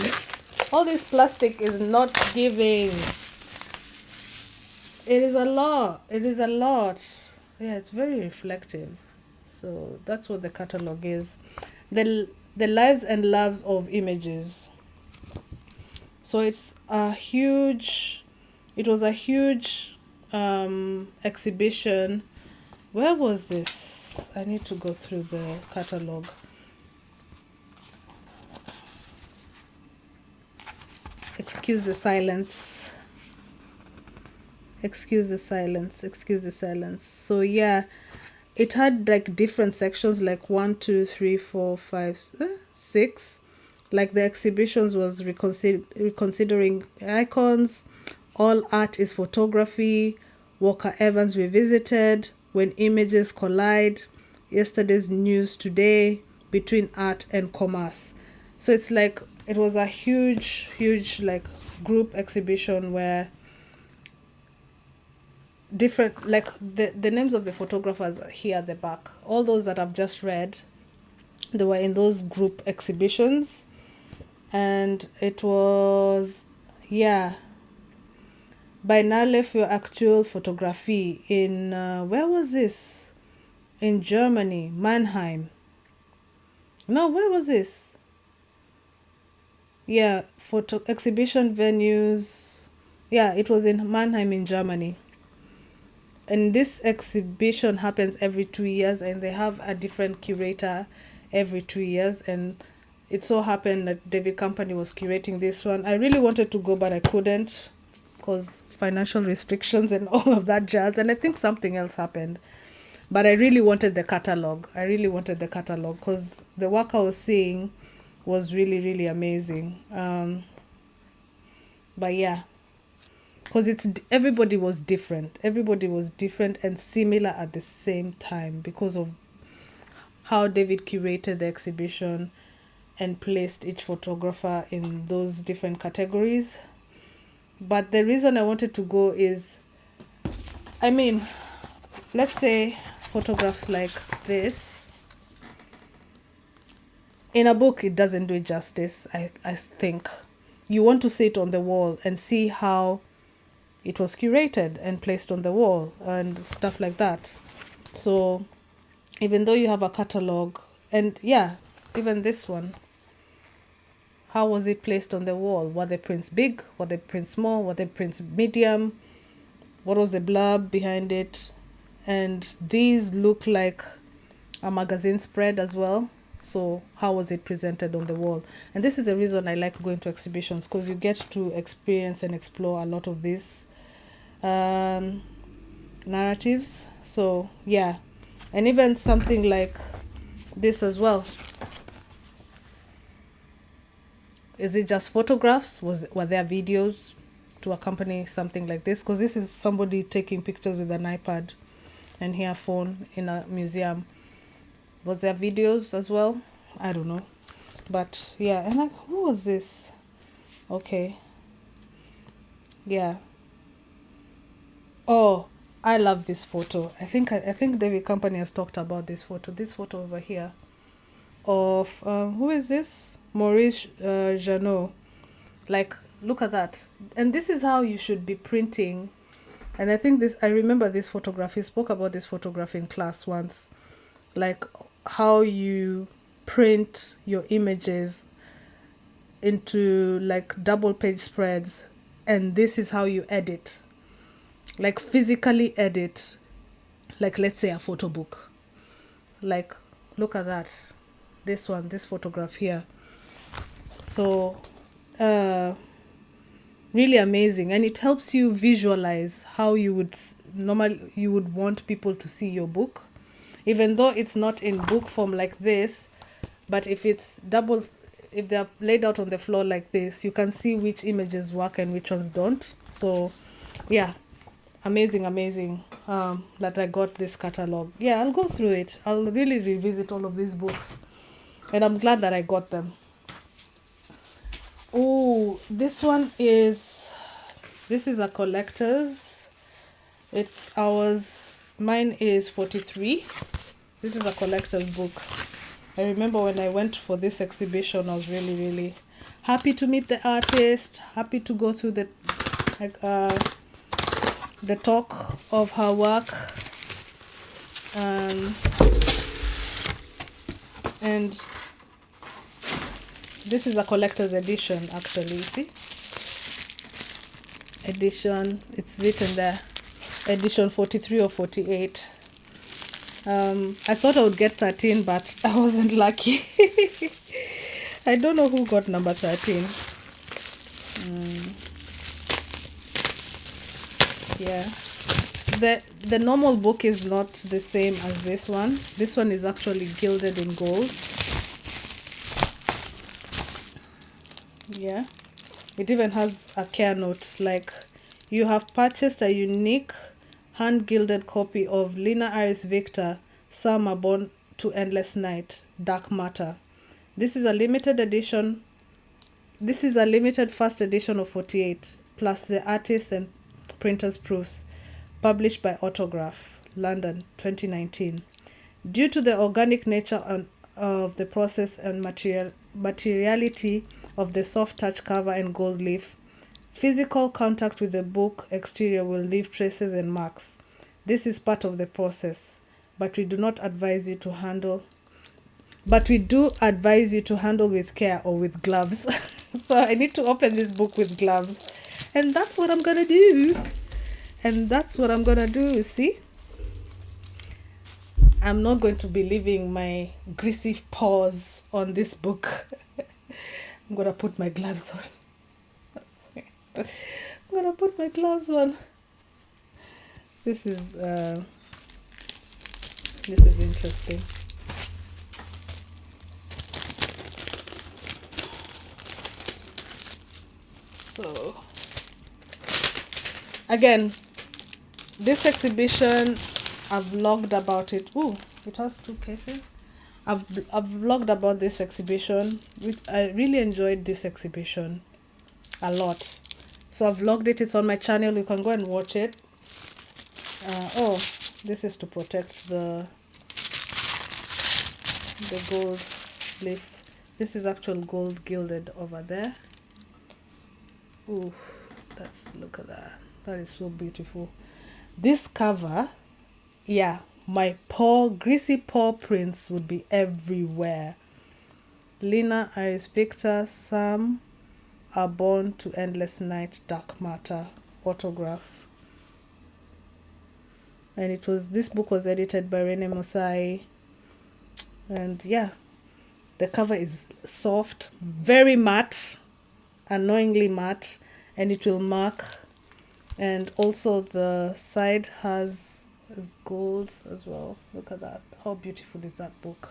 All this plastic is not giving. It is a lot. Yeah, it's very reflective. So that's what the catalog is. The lives and loves of images. So it was a huge exhibition. Where was this? I need to go through the catalog. Excuse the silence. So yeah, it had like different sections, like 1, 2, 3, 4, 5, 6. Like the exhibitions was reconsidering icons, all art is photography, Walker Evans revisited, when images collide, yesterday's news today, between art and commerce. So it's like, it was a huge like group exhibition where different, like the names of the photographers are here at the back. All those that I've just read, they were in those group exhibitions. And it was, yeah, Biennale für Actuelle Photographie in, where was this? In Germany, Mannheim. No, where was this? Yeah, photo exhibition venues. Yeah, it was in Mannheim in Germany. And this exhibition happens every 2 years, and they have a different curator every 2 years. And it so happened that David Company was curating this one. I really wanted to go, but I couldn't because financial restrictions and all of that jazz. And I think something else happened. But I really wanted the catalog. Because the work I was seeing was really, really amazing. But yeah, because everybody was different and similar at the same time, because of how David curated the exhibition and placed each photographer in those different categories. But the reason I wanted to go is, I mean, let's say photographs like this, in a book it doesn't do it justice. I think you want to see it on the wall and see how it was curated and placed on the wall and stuff like that. So even though you have a catalog, and yeah, even this one, how was it placed on the wall? Were the prints big? Were the prints small? Were the prints medium? What was the blurb behind it? And these look like a magazine spread as well. So how was it presented on the wall? And this is the reason I like going to exhibitions, because you get to experience and explore a lot of these narratives. So yeah, and even something like this as well. Is it just photographs? Were there videos to accompany something like this? Because this is somebody taking pictures with an iPad and here phone in a museum. Was there videos as well? I don't know. But yeah, and like, who was this? Okay. Yeah. Oh, I love this photo. I think David Company has talked about this photo. This photo over here of who is this? Maurice Janot. Like, look at that. And this is how you should be printing. And I remember this photograph. He spoke about this photograph in class once. Like how you print your images into like double page spreads, and this is how you edit. like physically edit, like let's say a photo book. Like, look at that. This one, this photograph here. So, really amazing. And it helps you visualize how you would want people to see your book. Even though it's not in book form like this, but if they're laid out on the floor like this, you can see which images work and which ones don't. So, yeah, amazing that I got this catalog. Yeah, I'll go through it. I'll really revisit all of these books, and I'm glad that I got them. Oh, this is a collector's. Mine is 43. This is a collector's book. I remember when I went for this exhibition, I was really, really happy to meet the artist, happy to go through the talk of her work. And this is a collector's edition, actually, you see? Edition, it's written there, edition 43 or 48. I thought I would get 13, but I wasn't lucky. I don't know who got number 13. Yeah. The normal book is not the same as this one. This one is actually gilded in gold. Yeah. It even has a care note, like, you have purchased a unique hand-gilded copy of Lina Iris Victor, Some Are Born to Endless Night, Dark Matter. This is a limited edition. This is a limited first edition of 48, plus the artist and printer's proofs, published by Autograph, London, 2019. Due to the organic nature of the process and materiality of the soft touch cover and gold leaf, physical contact with the book exterior will leave traces and marks. This is part of the process, but we do advise you to handle with care or with gloves. So I need to open this book with gloves, and that's what I'm gonna do. See, I'm not going to be leaving my greasy paws on this book. I'm gonna put my gloves on. This is interesting. So, again, this exhibition, I've vlogged about it. Ooh, it has 2 cases. I've vlogged about this exhibition. I really enjoyed this exhibition a lot. So I've vlogged it. It's on my channel. You can go and watch it. This is to protect the gold leaf. This is actual gold gilded over there. Ooh, look at that. That is so beautiful. This cover, yeah, my greasy paw prints would be everywhere. Lina Iris Victor, Some Are Born to Endless Night, Dark Matter, Autograph. And this book was edited by Rene Mosai. And yeah, the cover is soft, very matte, annoyingly matte, and it will mark. And also the side has gold as well. Look at that. How beautiful is that book?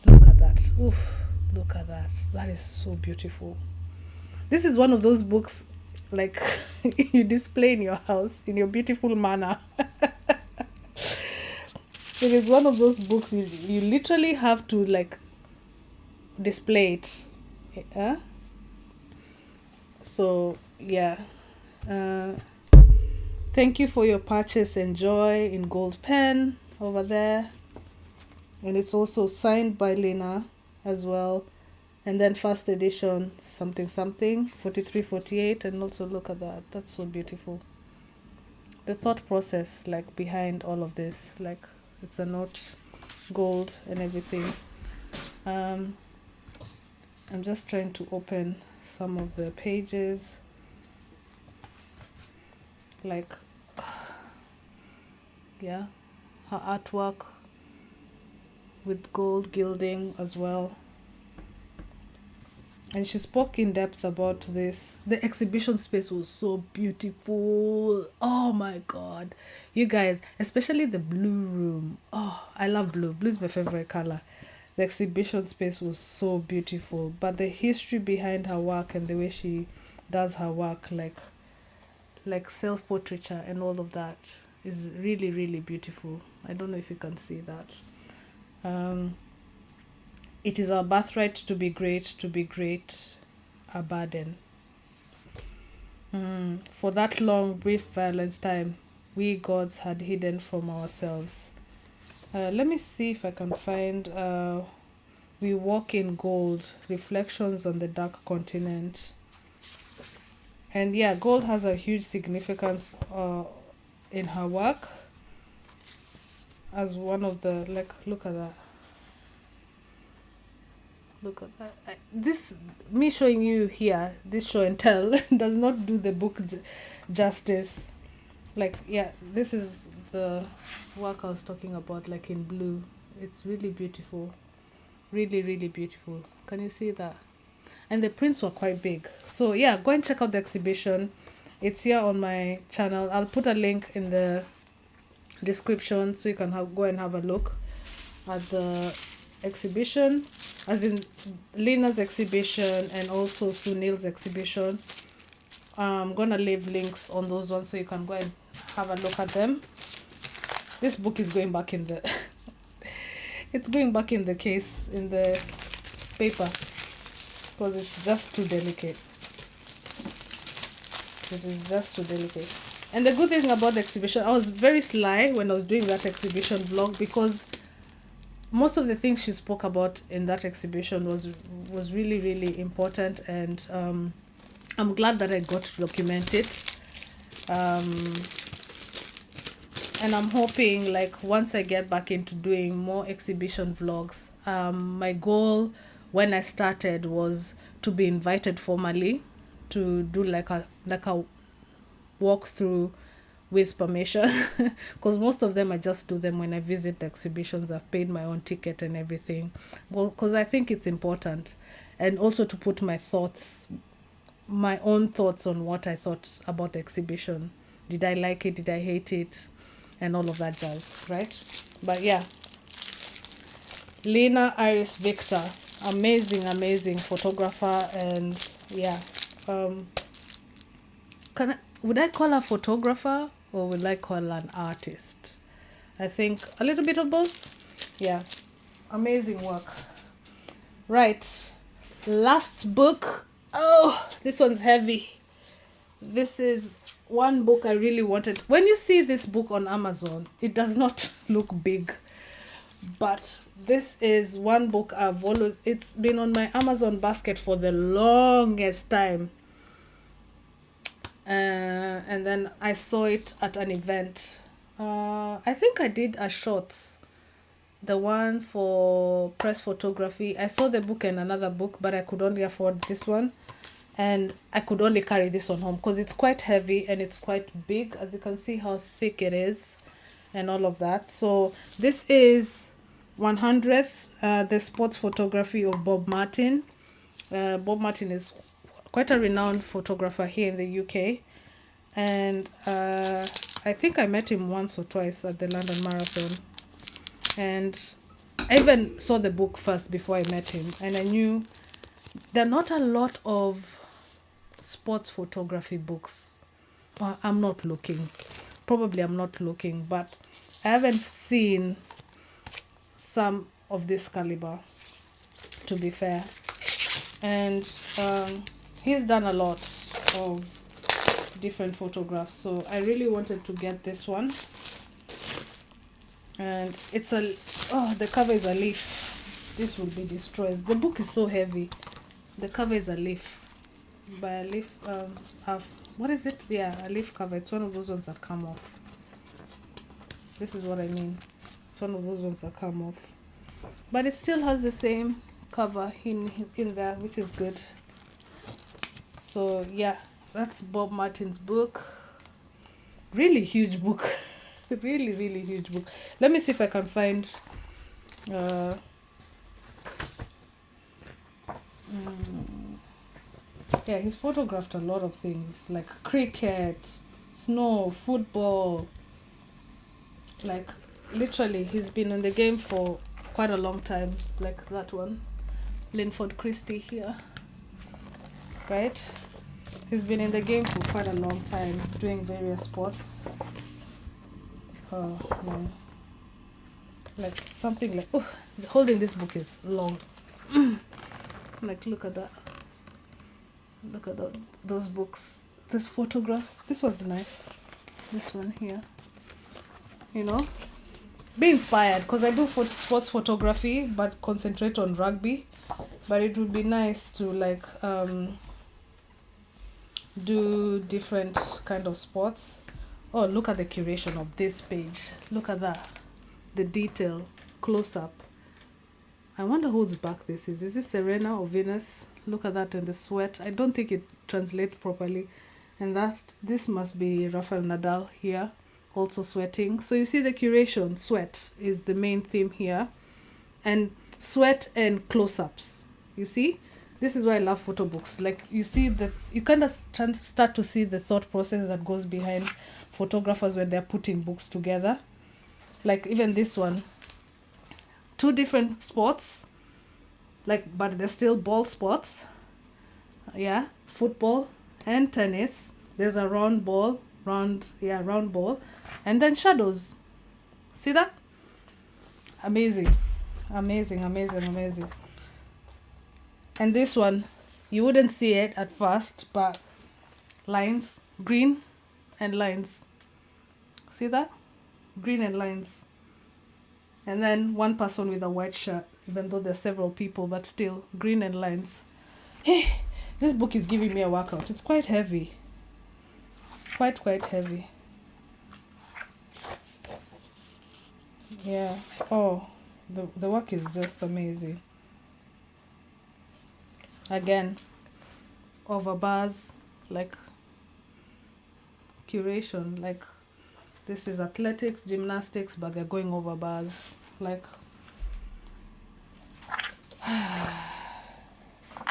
Look at that. Oof, look at that. That is so beautiful. This is one of those books, like, you display in your house in your beautiful manner. It is one of those books you literally have to, like, display it. So, yeah. Thank you for your purchase. Enjoy, in gold pen over there. And it's also signed by Lina as well. And then first edition, something, 43, 48. And also look at that. That's so beautiful. The thought process, like, behind all of this. Like, it's a note, gold and everything. I'm just trying to open some of the pages. Like, Yeah, her artwork with gold gilding as well. And she spoke in depth about this. The exhibition space was so beautiful. Oh my god. You guys, especially the blue room. Oh, I love blue. Blue is my favorite color. The exhibition space was so beautiful. But the history behind her work and the way she does her work, like self-portraiture and all of that, is really, really beautiful. I don't know if you can see that. Um, it is our birthright to be great, a burden. For that long, brief, violent time, we gods had hidden from ourselves. Let me see if I can find We Walk in Gold, Reflections on the Dark Continent. And yeah, gold has a huge significance in her work as one of the, like, look at that. Look at that. This, me showing you here, this show and tell, does not do the book justice. Like, yeah, this is the work I was talking about, like in blue. It's really beautiful. Really, really beautiful. Can you see that? And the prints were quite big. So, yeah, go and check out the exhibition. It's here on my channel. I'll put a link in the description so you can go and have a look at the exhibition, as in Lena's exhibition and also Sunil's exhibition. I'm gonna leave links on those ones so you can go and have a look at them. This book is going back in the it's going back in the case, in the paper, because it's just too delicate. It is just too delicate. And the good thing about the exhibition, I was very sly when I was doing that exhibition vlog, because most of the things she spoke about in that exhibition was really, really important, and I'm glad that I got to document it. And I'm hoping, like, once I get back into doing more exhibition vlogs, my goal when I started was to be invited formally to do like a walkthrough with permission, because most of them I just do them when I visit the exhibitions. I've paid my own ticket and everything, well, because I think it's important, and also to put my own thoughts on what I thought about the exhibition. Did I like it? Did I hate it? And all of that jazz, right? But yeah, Lena Iris Victor, amazing photographer. And yeah, would I call her photographer or would I call her an artist? I think a little bit of both. Yeah, amazing work. Right, last book. Oh, this one's heavy. This is one book I really wanted. When you see this book on Amazon, it does not look big, but this is one book it's been on my Amazon basket for the longest time. And then I saw it at an event. I think I did a shorts, the one for press photography. I saw the book and another book, but I could only afford this one. And I could only carry this one home because it's quite heavy and it's quite big. As you can see how thick it is and all of that. So this is 100th, the sports photography of Bob Martin. Bob Martin is quite a renowned photographer here in the UK. And I think I met him once or twice at the London Marathon. And I even saw the book first before I met him. And I knew there are not a lot of sports photography books. Well, I'm not looking, but I haven't seen some of this caliber, to be fair. And he's done a lot of different photographs, so I really wanted to get this one. And it's the cover is a leaf. This will be destroyed. The book is so heavy. The cover is a leaf. By a leaf, what is it? Yeah, a leaf cover. It's one of those ones that come off. This is what I mean. It's one of those ones that come off. But it still has the same cover in there, which is good. So yeah, that's Bob Martin's book. Really huge book. It's a really, really huge book. Let me see if I can find uh yeah, he's photographed a lot of things like cricket, snow, football. Like literally he's been in the game for quite a long time, like that one. Linford Christie here. Right? He's been in the game for quite a long time, doing various sports. Oh man. Like something like, oh, holding this book is long. Like look at that. Look at those books. Those photographs. This one's nice. This one here. You know? Be inspired, because I do sports photography but concentrate on rugby. But it would be nice to like do different kind of sports. Oh, look at the curation of this page. Look at that. The detail. Close up. I wonder whose back this is. Is this Serena or Venus? Look at that in the sweat. I don't think it translates properly. And this must be Rafael Nadal here, also sweating. So you see the curation. Sweat is the main theme here. And sweat and close-ups. You see? This is why I love photo books. Like you see you kind of start to see the thought process that goes behind photographers when they're putting books together. Like even this one. 2 different sports. Like, but they're still ball sports. Yeah. Football and tennis. There's a round ball. Round ball. And then shadows. See that? Amazing. Amazing. And this one, you wouldn't see it at first, but lines, green and lines. See that? Green and lines. And then one person with a white shirt, even though there's several people, but still green and lines. Hey, this book is giving me a workout. It's quite heavy. Quite heavy. Yeah. Oh, the work is just amazing. Again, over bars, like curation, like this is athletics, gymnastics, but they're going over bars, like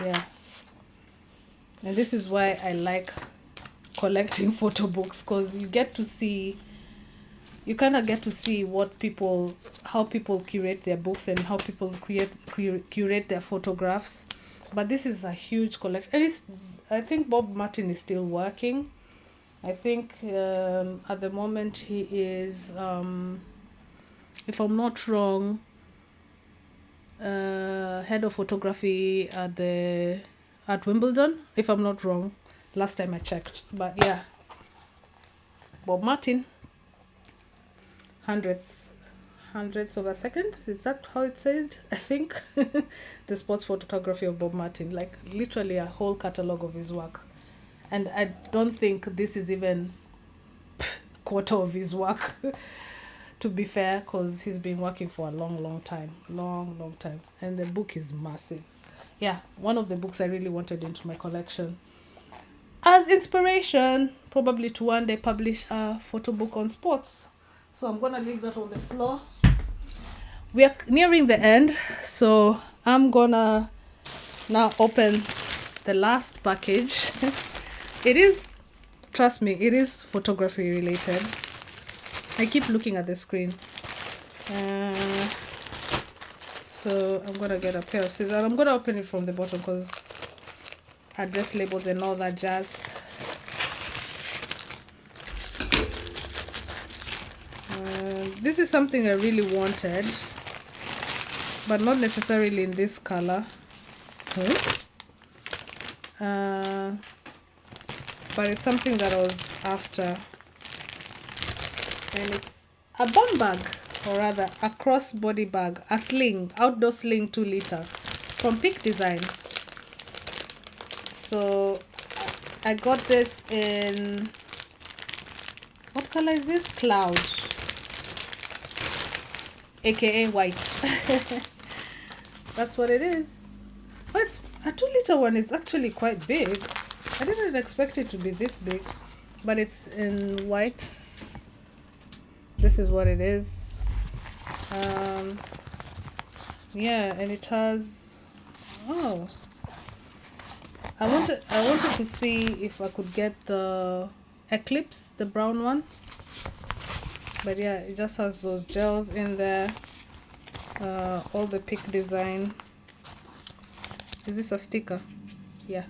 yeah. And this is why I like collecting photo books, because you kind of get to see how people curate their books and how people curate their photographs. But this is a huge collection. And I think Bob Martin is still working. I think at the moment he is, if I'm not wrong, head of photography at Wimbledon, if I'm not wrong. Last time I checked. But yeah, Bob Martin, hundredths of a second, is that how it said? I think the sports photography of Bob Martin, like literally a whole catalog of his work. And I don't think this is even a quarter of his work, to be fair, because he's been working for a long time. And the book is massive. Yeah, one of the books I really wanted into my collection as inspiration, probably to one day publish a photo book on sports. So I'm going to leave that on the floor. We are nearing the end, so I'm going to now open the last package. It is, trust me, it is photography related. I keep looking at the screen. So I'm going to get a pair of scissors. I'm going to open it from the bottom because address labels and all that jazz. This is something I really wanted, but not necessarily in this color. But it's something that I was after. And it's a bum bag, or rather a crossbody bag, a sling, outdoor sling 2 liter from Peak Design. So I got this in, what color is this? Cloud, aka white. That's what it is. But a 2 liter one is actually quite big. I didn't expect it to be this big, but it's in white. this is what it is. Yeah, and it has, oh, I wanted to see if I could get the Eclipse, the brown one, but yeah, it just has those gels in there. All the pick design. Is this a sticker? Yeah,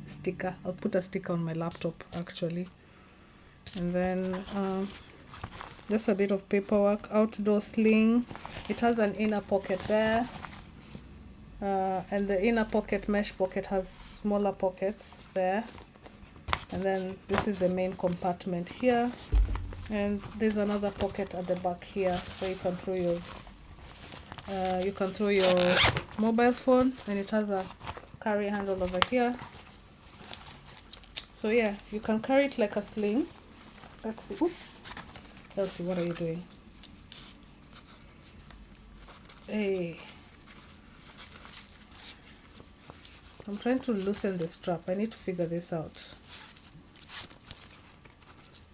sticker. I'll put a sticker on my laptop actually. And then just a bit of paperwork. Outdoor sling. It has an inner pocket there, and the inner pocket, mesh pocket, has smaller pockets there. And then this is the main compartment here, and there's another pocket at the back here, so you can throw your mobile phone, and it has a carry handle over here. So yeah, you can carry it like a sling. Let's see. Oops. Elsie, what are you doing? Hey, I'm trying to loosen the strap. I need to figure this out.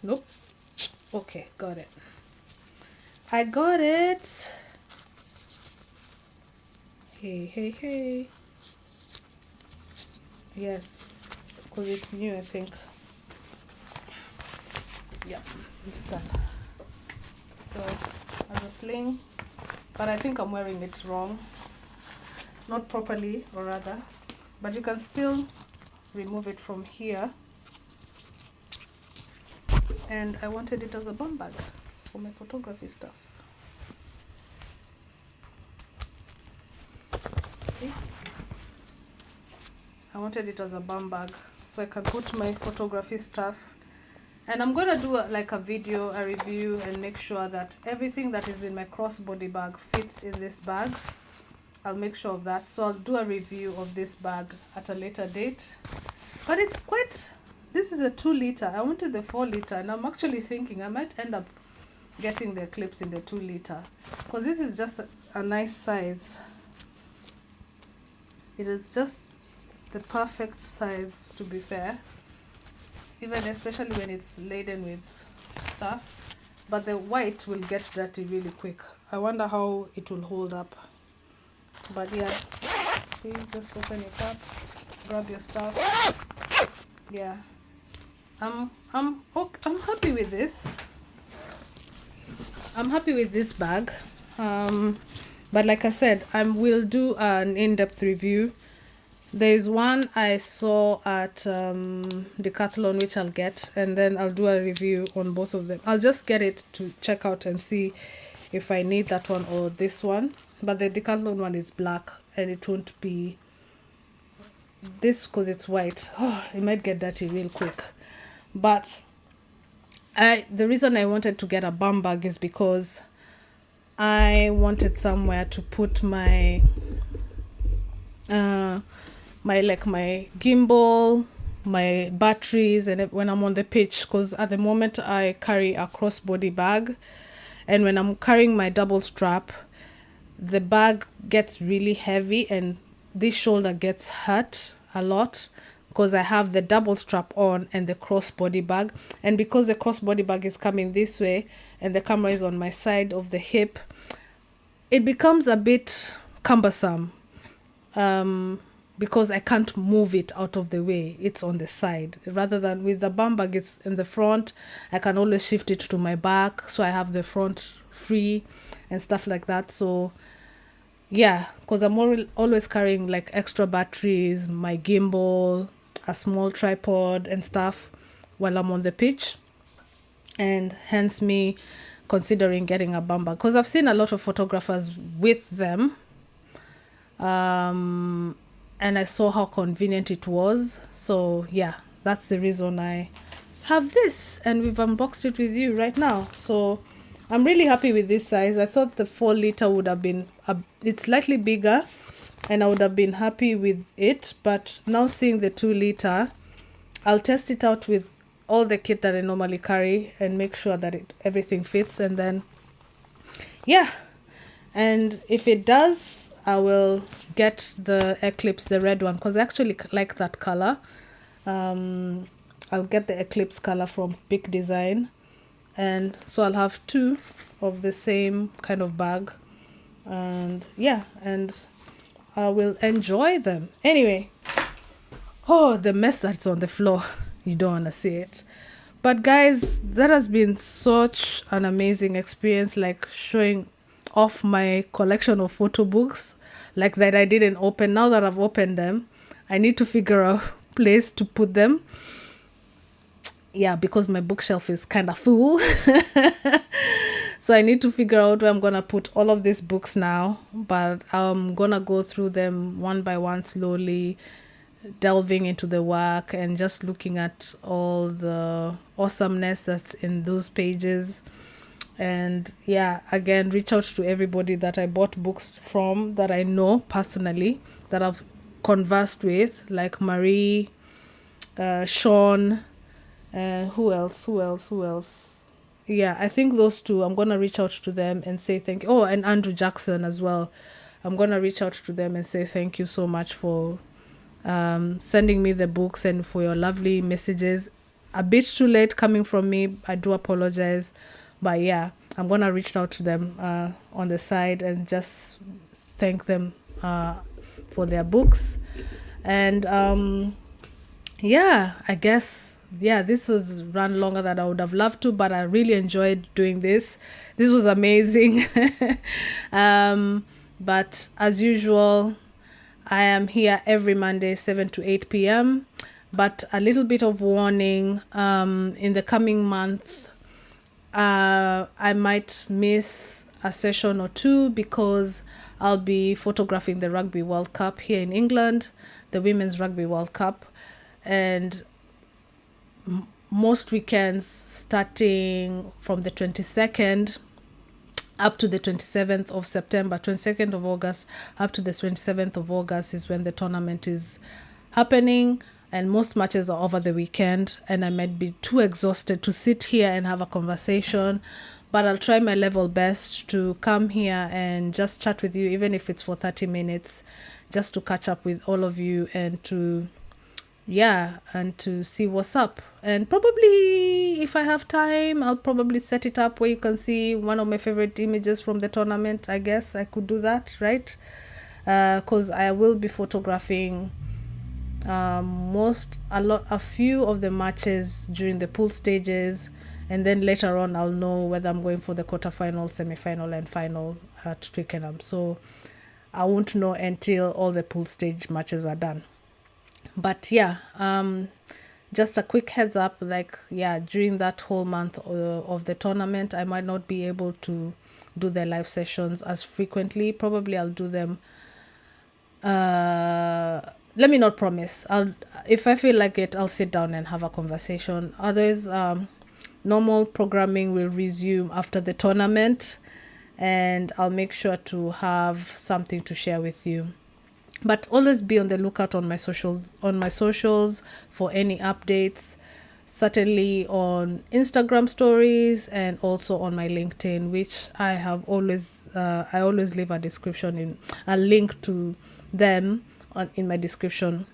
Nope. Okay, got it. I got it. Hey. Yes, because it's new, I think. Yeah, it's done. So, as a sling, but I think I'm wearing it wrong. Not properly, or rather. But you can still remove it from here. And I wanted it as a bum bag for my photography stuff. See? I wanted it as a bum bag so I can put my photography stuff. And I'm gonna do like a video, a review, and make sure that everything that is in my crossbody bag fits in this bag. I'll make sure of that. So I'll do a review of this bag at a later date. But it's quite, this is a 2 liter. I wanted the 4 liter, and I'm actually thinking I might end up getting the Eclipse in the 2 liter, because this is just a nice size. It is just the perfect size, to be fair, even especially when it's laden with stuff. But the white will get dirty really quick. I wonder how it will hold up. But yeah, see, just open it up, grab your stuff. Yeah, I'm happy with this. I'm happy with this bag. But like I said, I will do an in-depth review. There's one I saw at Decathlon, which I'll get, and then I'll do a review on both of them. I'll just get it to check out and see if I need that one or this one. But the Decathlon one is black, and it won't be this because it's white. Oh, it might get dirty real quick. But the reason I wanted to get a bum bag is because I wanted somewhere to put my my gimbal, my batteries, and when I'm on the pitch, because at the moment I carry a crossbody bag, and when I'm carrying my double strap, the bag gets really heavy and this shoulder gets hurt a lot because I have the double strap on and the crossbody bag. And because the crossbody bag is coming this way and the camera is on my side of the hip, it becomes a bit cumbersome because I can't move it out of the way. It's on the side. Rather than with the bum bag, it's in the front. I can always shift it to my back, so I have the front free and stuff like that. So yeah, because I'm always carrying like extra batteries, my gimbal, a small tripod and stuff while I'm on the pitch, and hence me considering getting a bum bag, because I've seen a lot of photographers with them, and I saw how convenient it was. So yeah, that's the reason I have this, and we've unboxed it with you right now. So I'm really happy with this size. I thought the 4 liter would have been it's slightly bigger, and I would have been happy with it. But now seeing the 2 liter, I'll test it out with all the kit that I normally carry and make sure that everything fits. And then yeah, and if it does, I will get the Eclipse, the red one, because I actually like that color. I'll get the Eclipse color from Big Design, And so I'll have 2 of the same kind of bag. And yeah, and I will enjoy them. Anyway, oh, the mess that's on the floor. You don't want to see it. But guys, that has been such an amazing experience, like showing off my collection of photo books, like that I didn't open. Now that I've opened them, I need to figure out a place to put them. Yeah, because my bookshelf is kind of full. So I need to figure out where I'm going to put all of these books now. But I'm going to go through them one by one slowly, delving into the work and just looking at all the awesomeness that's in those pages. And yeah, again, reach out to everybody that I bought books from, that I know personally, that I've conversed with, like Marie, Sean, who else? Yeah, I think those 2, I'm going to reach out to them and say thank you. Oh, and Andrew Jackson as well. I'm going to reach out to them and say thank you so much for sending me the books and for your lovely messages. A bit too late coming from me. I do apologize. But yeah, I'm going to reach out to them on the side and just thank them for their books. And yeah, I guess, yeah, this was run longer than I would have loved to, but I really enjoyed doing this. This was amazing. But as usual, I am here every Monday, 7 to 8 p.m. But a little bit of warning, in the coming month, I might miss a session or 2 because I'll be photographing the Rugby World Cup here in England, the Women's Rugby World Cup. And most weekends, starting from the 22nd up to the 27th of September, 22nd of August up to the 27th of August is when the tournament is happening. And most matches are over the weekend, and I might be too exhausted to sit here and have a conversation, but I'll try my level best to come here and just chat with you, even if it's for 30 minutes, just to catch up with all of you and to see what's up. And probably, if I have time, I'll probably set it up where you can see one of my favorite images from the tournament. I guess I could do that, right? Because I will be photographing a few of the matches during the pool stages, and then later on I'll know whether I'm going for the quarterfinal, semi-final and final at Twickenham. So I won't know until all the pool stage matches are done. But yeah, just a quick heads up, like, yeah, during that whole month of the tournament, I might not be able to do the live sessions as frequently. Probably I'll do them. Let me not promise. If I feel like it, I'll sit down and have a conversation. Others, normal programming will resume after the tournament, and I'll make sure to have something to share with you. But always be on the lookout on my socials for any updates. Certainly on Instagram stories and also on my LinkedIn, which I always leave a link to them in my description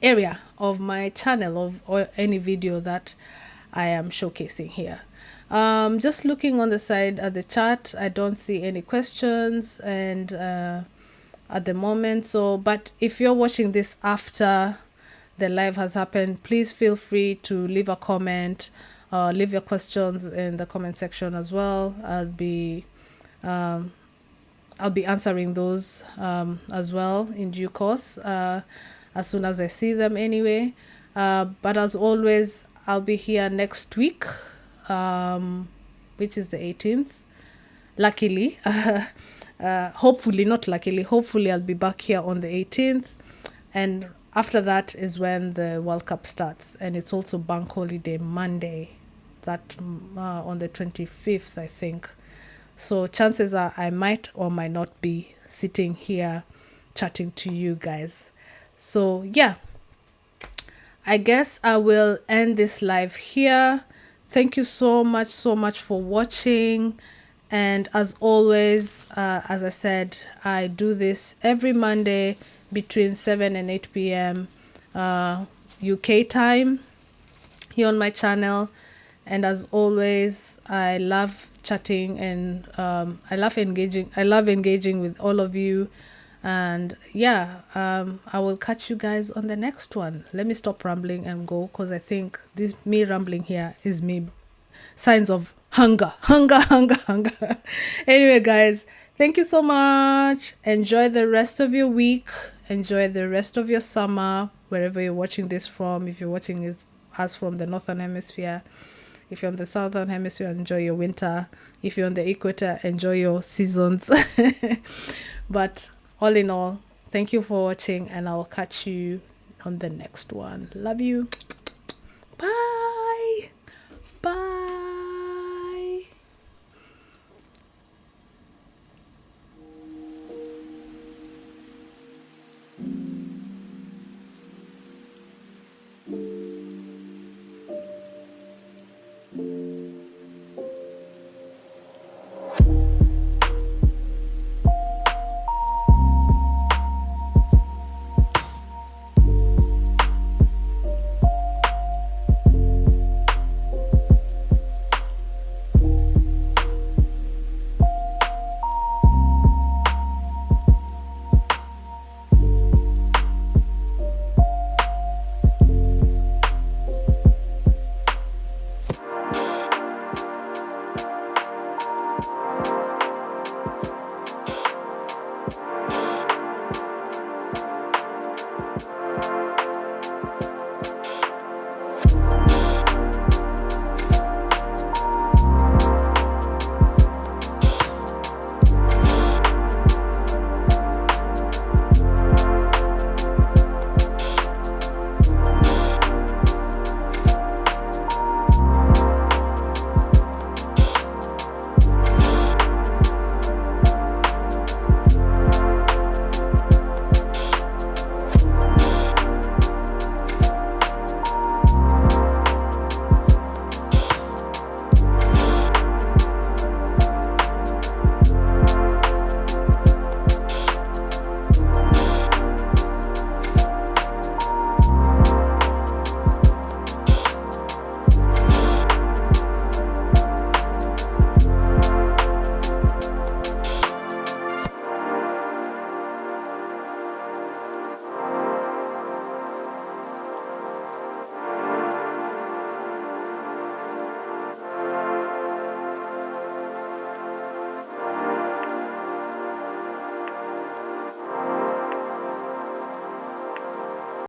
area of my channel or any video that I am showcasing here. Just looking on the side at the chat, I don't see any questions and at the moment. So, but if you're watching this after the live has happened, please feel free to leave a comment, leave your questions in the comment section as well. I'll be answering those as well in due course, as soon as I see them anyway. But as always, I'll be here next week, which is the 18th. Luckily, hopefully I'll be back here on the 18th. And after that is when the World Cup starts. And it's also Bank Holiday Monday, that on the 25th, I think. So chances are I might or might not be sitting here chatting to you guys. So yeah, I guess I will end this live here. Thank you so much for watching. And as always, as I said, I do this every Monday between 7 and 8 p.m. UK time here on my channel. And as always, I love chatting and I love engaging with all of you. And yeah, I will catch you guys on the next one. Let me stop rambling and go, because I think this me rambling here is me signs of hunger, hunger, hunger, hunger. Anyway, guys, thank you so much. Enjoy the rest of your week. Enjoy the rest of your summer, wherever you're watching this from. If you're watching it us from the northern hemisphere, if you're on the southern hemisphere, enjoy your winter. If you're on the equator, enjoy your seasons. But all in all, thank you for watching, and I'll catch you on the next one. Love you. Bye.